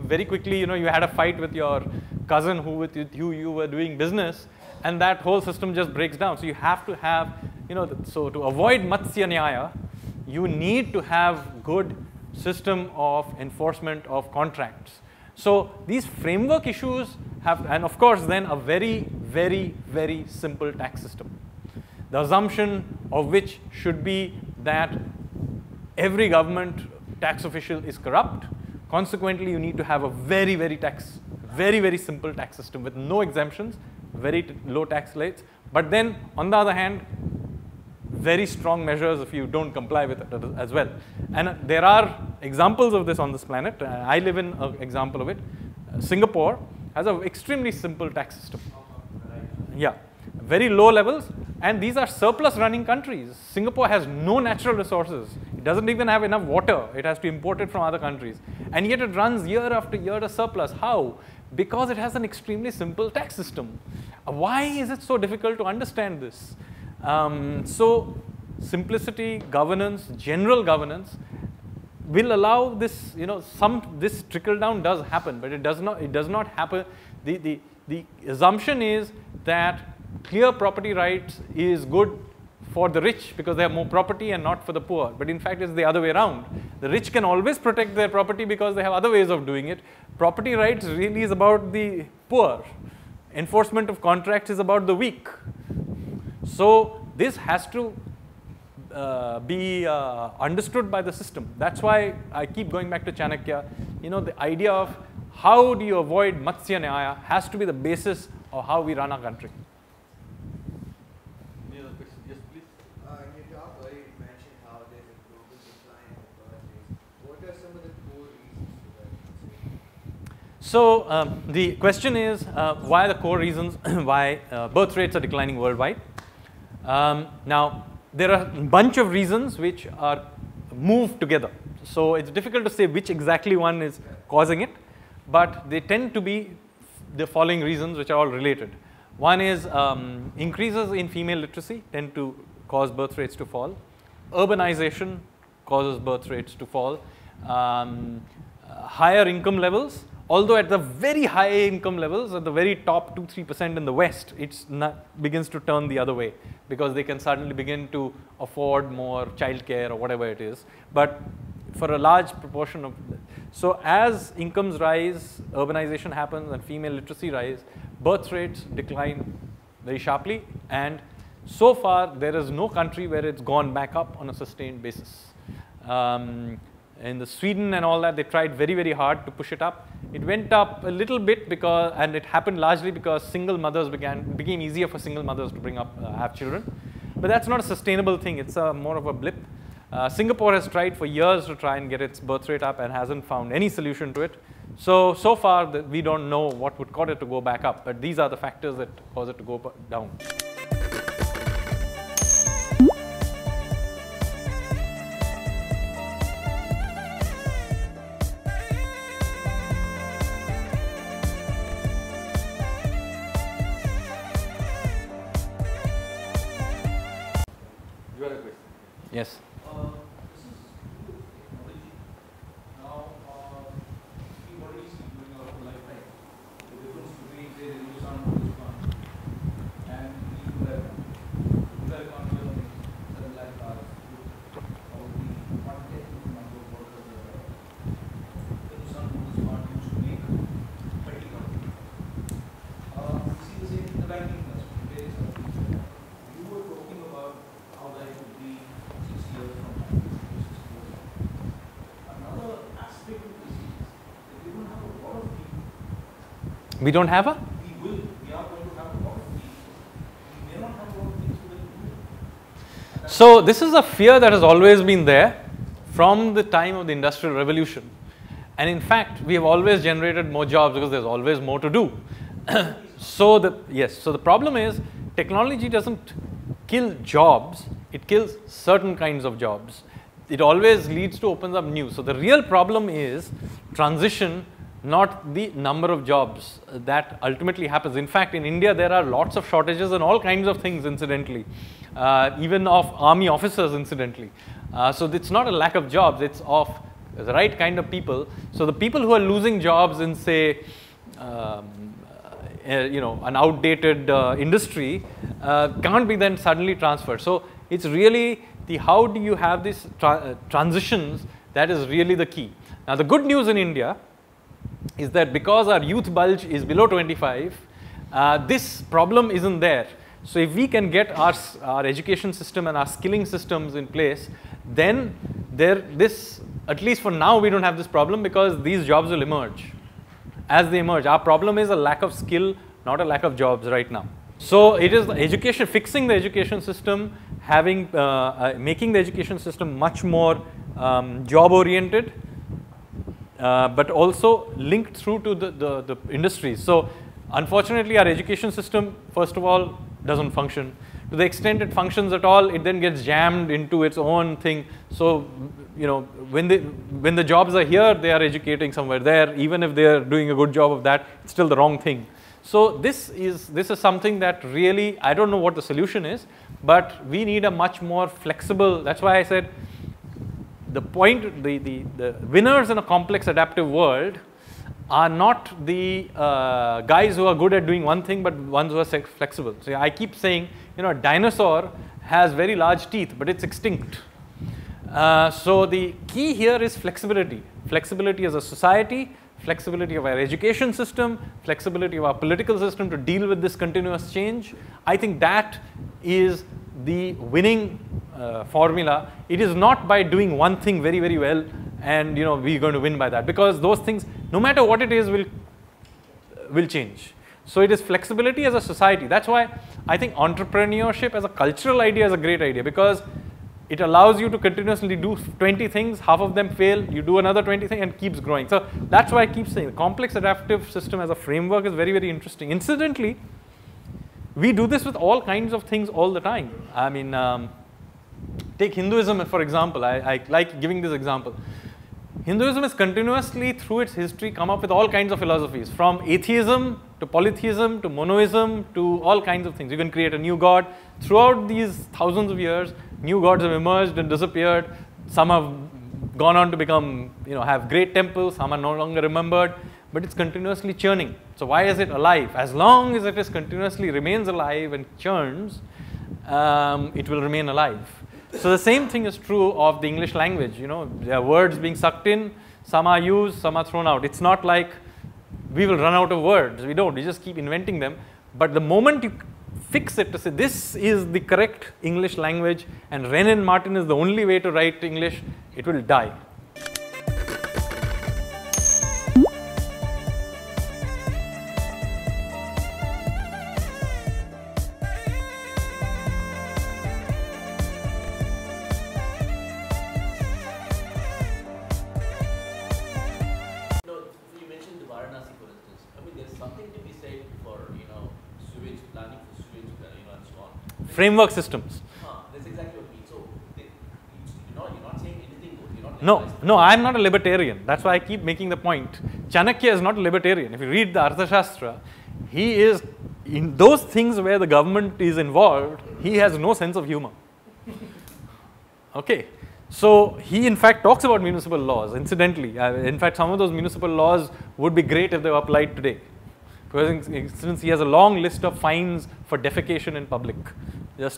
Very quickly, you had a fight with your cousin with who you were doing business, and that whole system just breaks down. So you have to have, so to avoid Matsya Nyaya, you need to have good system of enforcement of contracts. So these framework issues have, and of course then a very, very, very simple tax system. The assumption of which should be that every government tax official is corrupt. Consequently, you need to have a very, very simple tax system with no exemptions, very low tax rates, but then on the other hand, very strong measures if you don't comply with it as well. And there are examples of this on this planet. I live in an example of it. Singapore has an extremely simple tax system. Yeah, very low levels, and these are surplus running countries. Singapore has no natural resources. It doesn't even have enough water. It has to import it from other countries. And yet it runs year after year a surplus. How? Because it has an extremely simple tax system. Why is it so difficult to understand this? So simplicity, governance, general governance will allow this, this trickle down does happen, but it does not happen. The assumption is that clear property rights is good for the rich because they have more property and not for the poor. But in fact, it's the other way around. The rich can always protect their property because they have other ways of doing it. Property rights really is about the poor. Enforcement of contracts is about the weak. So this has to be understood by the system. That's why I keep going back to Chanakya. The idea of how do you avoid Matsya Nyaya has to be the basis of how we run our country. Any other questions? Yes, please. In your talk earlier, you mentioned how there's a global decline of birth rates. What are some of the core reasons for that? So the question is, why are the core reasons why birth rates are declining worldwide? Now, there are a bunch of reasons which are moved together. So it's difficult to say which exactly one is causing it, but they tend to be the following reasons which are all related. One is increases in female literacy tend to cause birth rates to fall. Urbanization causes birth rates to fall. Higher income levels, although at the very high income levels, at the very top 2-3% in the West, it begins to turn the other way because they can suddenly begin to afford more childcare or whatever it is. But for a large proportion of, so as incomes rise, urbanization happens and female literacy rise, birth rates decline very sharply, and so far there is no country where it's gone back up on a sustained basis. In the Sweden and all that, they tried very, very hard to push it up. It went up a little bit because, and it happened largely because single mothers became easier for single mothers to bring up, have children. But that's not a sustainable thing. It's more of a blip. Singapore has tried for years to try and get its birth rate up and hasn't found any solution to it. So far we don't know what would cause it to go back up, but these are the factors that cause it to go down. You had a question. Yes. This is technology. Now, we already see during our whole lifetime the difference between, say, the use on this one and the Uber economy, 7 lakh cars, probably 1/10 number of workers that are the use on this one used to make 30 companies. We see the same in the banking industry. Various companies. You were talking about how that would be 6 years from now. Another aspect of this is that we don't have a lot of people. We don't have a? We are going to have a lot of people. We may not have a lot of things to do. So this is a fear that has always been there from the time of the Industrial Revolution. And in fact, we have always generated more jobs because there's always more to do. So the problem is technology doesn't kill jobs, it kills certain kinds of jobs. It always leads to opens up new. So the real problem is transition, not the number of jobs that ultimately happens. In fact, in India, there are lots of shortages and all kinds of things, incidentally, even of army officers, incidentally. So it's not a lack of jobs, it's of the right kind of people. So the people who are losing jobs in, say, an outdated industry can't be then suddenly transferred. So it's really the how do you have these transitions that is really the key. Now the good news in India is that because our youth bulge is below 25, this problem isn't there. So if we can get our education system and our skilling systems in place, then at least for now, we don't have this problem because these jobs will emerge. As they emerge, our problem is a lack of skill not a lack of jobs right now. So it is the education, fixing the education system, having, making the education system much more job oriented, but also linked through to the industries. So unfortunately our education system, first of all, doesn't function. To the extent it functions at all, it then gets jammed into its own thing. So, you know, when the jobs are here, they are educating somewhere there. Even if they are doing a good job of that, it's still the wrong thing. So this is something that really, I don't know what the solution is, but we need a much more flexible. That's why I said the point, the winners in a complex adaptive world are not the guys who are good at doing one thing, but ones who are flexible. So I keep saying, you know, a dinosaur has very large teeth, but it's extinct. So the key here is flexibility. Flexibility as a society, flexibility of our education system, flexibility of our political system to deal with this continuous change. I think that is the winning formula. It is not by doing one thing very, very well and, you know, we're going to win by that, because those things, no matter what it is, will change. So it is flexibility as a society. That's why I think entrepreneurship as a cultural idea is a great idea, because it allows you to continuously do 20 things, half of them fail, you do another 20 things and keeps growing. So that's why I keep saying the complex adaptive system as a framework is very, very interesting. Incidentally, we do this with all kinds of things all the time. I mean, take Hinduism for example. I like giving this example. Hinduism has continuously through its history come up with all kinds of philosophies, from atheism to polytheism to monoism to all kinds of things. You can create a new god. Throughout these thousands of years, new gods have emerged and disappeared. Some have gone on to become, you know, have great temples, some are no longer remembered, but it's continuously churning. So why is it alive? As long as it is continuously remains alive and churns, it will remain alive. So the same thing is true of the English language. You know, there are words being sucked in, some are used, some are thrown out. It's not like we will run out of words. We don't. We just keep inventing them. But the moment you fix it to say this is the correct English language and Wren and Martin is the only way to write English, it will die. Framework systems. That's exactly what I mean. So, you're not saying anything good. No, I'm not a libertarian. That's why I keep making the point. Chanakya is not a libertarian. If you read the Arthashastra, he is, in those things where the government is involved, he has no sense of humor. Okay. So, he in fact talks about municipal laws, incidentally. In fact, some of those municipal laws would be great if they were applied today. For instance, he has a long list of fines for defecation in public,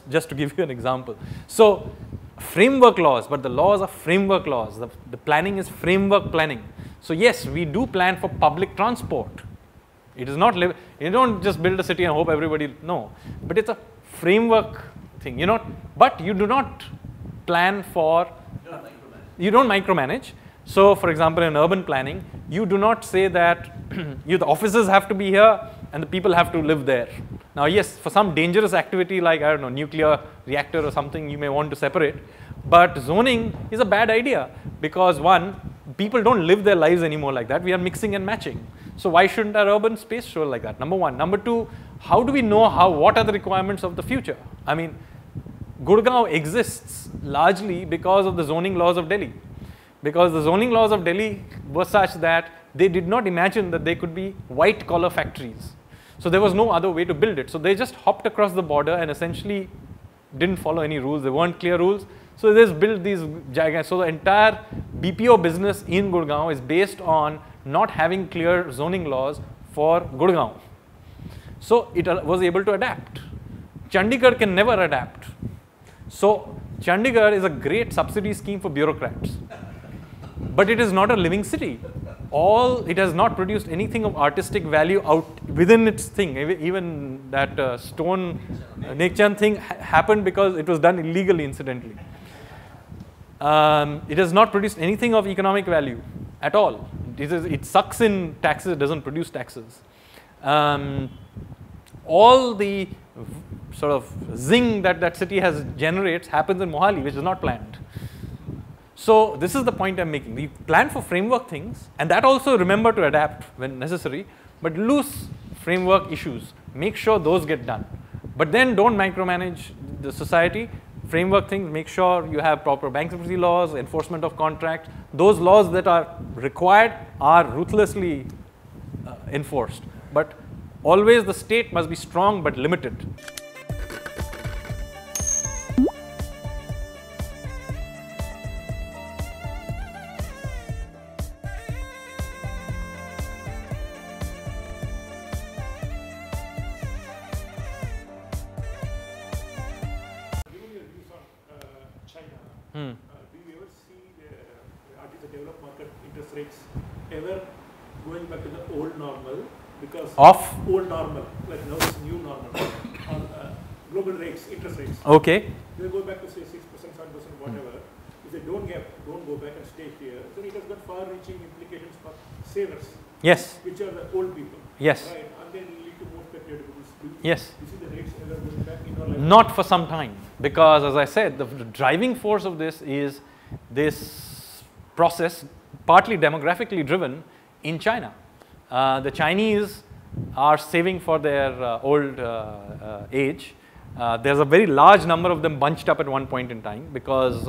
just to give you an example. So, framework laws, but the laws are framework laws. The planning is framework planning. So, yes, we do plan for public transport. It is not, you don't just build a city and hope everybody, no. But it's a framework thing, but you do not plan for, you don't micromanage. So, for example, in urban planning, you do not say that the offices have to be here and the people have to live there. Now, yes, for some dangerous activity like, I don't know, nuclear reactor or something, you may want to separate. But zoning is a bad idea because one, people don't live their lives anymore like that. We are mixing and matching. So, why shouldn't our urban space show like that? Number one. Number two, how do we know what are the requirements of the future? I mean, Gurgaon exists largely because of the zoning laws of Delhi. Because the zoning laws of Delhi were such that they did not imagine that they could be white collar factories. So there was no other way to build it. So they just hopped across the border and essentially didn't follow any rules. There weren't clear rules. So they just built these gigantic. So the entire BPO business in Gurgaon is based on not having clear zoning laws for Gurgaon. So it was able to adapt. Chandigarh can never adapt. So Chandigarh is a great subsidy scheme for bureaucrats. But it is not a living city. It has not produced anything of artistic value out within its thing. Even that stone Nekchan thing happened because it was done illegally, incidentally. It has not produced anything of economic value at all. It sucks in taxes, it doesn't produce taxes. all the sort of zing that that city generates happens in Mohali, which is not planned. So this is the point I'm making. We plan for framework things, and that also remember to adapt when necessary, but loose framework issues, make sure those get done. But then don't micromanage the society. Framework things, make sure you have proper bankruptcy laws, enforcement of contracts. Those laws that are required are ruthlessly enforced. But always the state must be strong but limited. Do you ever see at least the developed market interest rates ever going back to the old normal? Because old normal, like now it's new normal, on global rates, interest rates. Okay. They go back to say 6%, 7%, whatever. If they don't go back and stay here, then it has got far-reaching implications for savers. Yes. Which are the old people. Yes. Right, and then lead to more speculative. Yes. You see the rates ever going back in or like not for some time, because as I said, the driving force of this is this process, partly demographically driven in China. The Chinese are saving for their old age. There's a very large number of them bunched up at one point in time because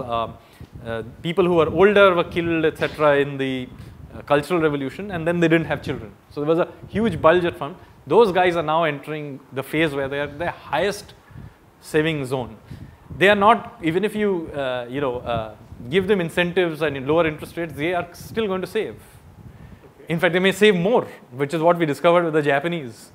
people who were older were killed, etc., in the Cultural Revolution, and then they didn't have children. So there was a huge bulge at front. Those guys are now entering the phase where they are their highest saving zone. They are not, even if you give them incentives and in lower interest rates, they are still going to save. In fact, they may save more, which is what we discovered with the Japanese,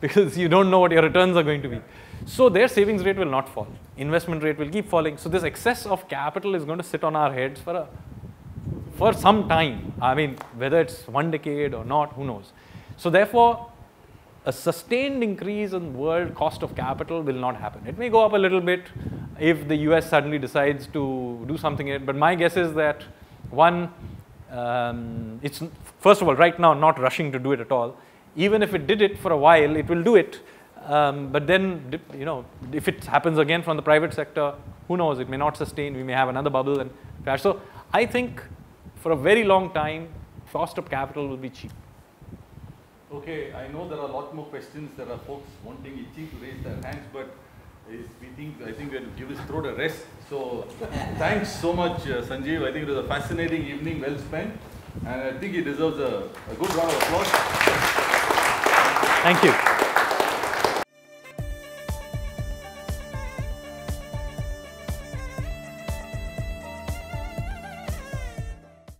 because you don't know what your returns are going to be. So their savings rate will not fall. Investment rate will keep falling. So this excess of capital is going to sit on our heads for some time. I mean, whether it's 1 decade or not, who knows. So therefore, a sustained increase in world cost of capital will not happen. It may go up a little bit if the US suddenly decides to do something in it, but my guess is that one, it's first of all right now not rushing to do it at all. Even if it did it for a while, it will do it. But then, if it happens again from the private sector, who knows? It may not sustain. We may have another bubble and crash. So I think for a very long time, cost of capital will be cheap. Okay, I know there are a lot more questions. There are folks itching to raise their hands, but I think we have to give this throat a rest. So thanks so much, Sanjeev. I think it was a fascinating evening, well spent, and I think he deserves a good round of applause. Thank you.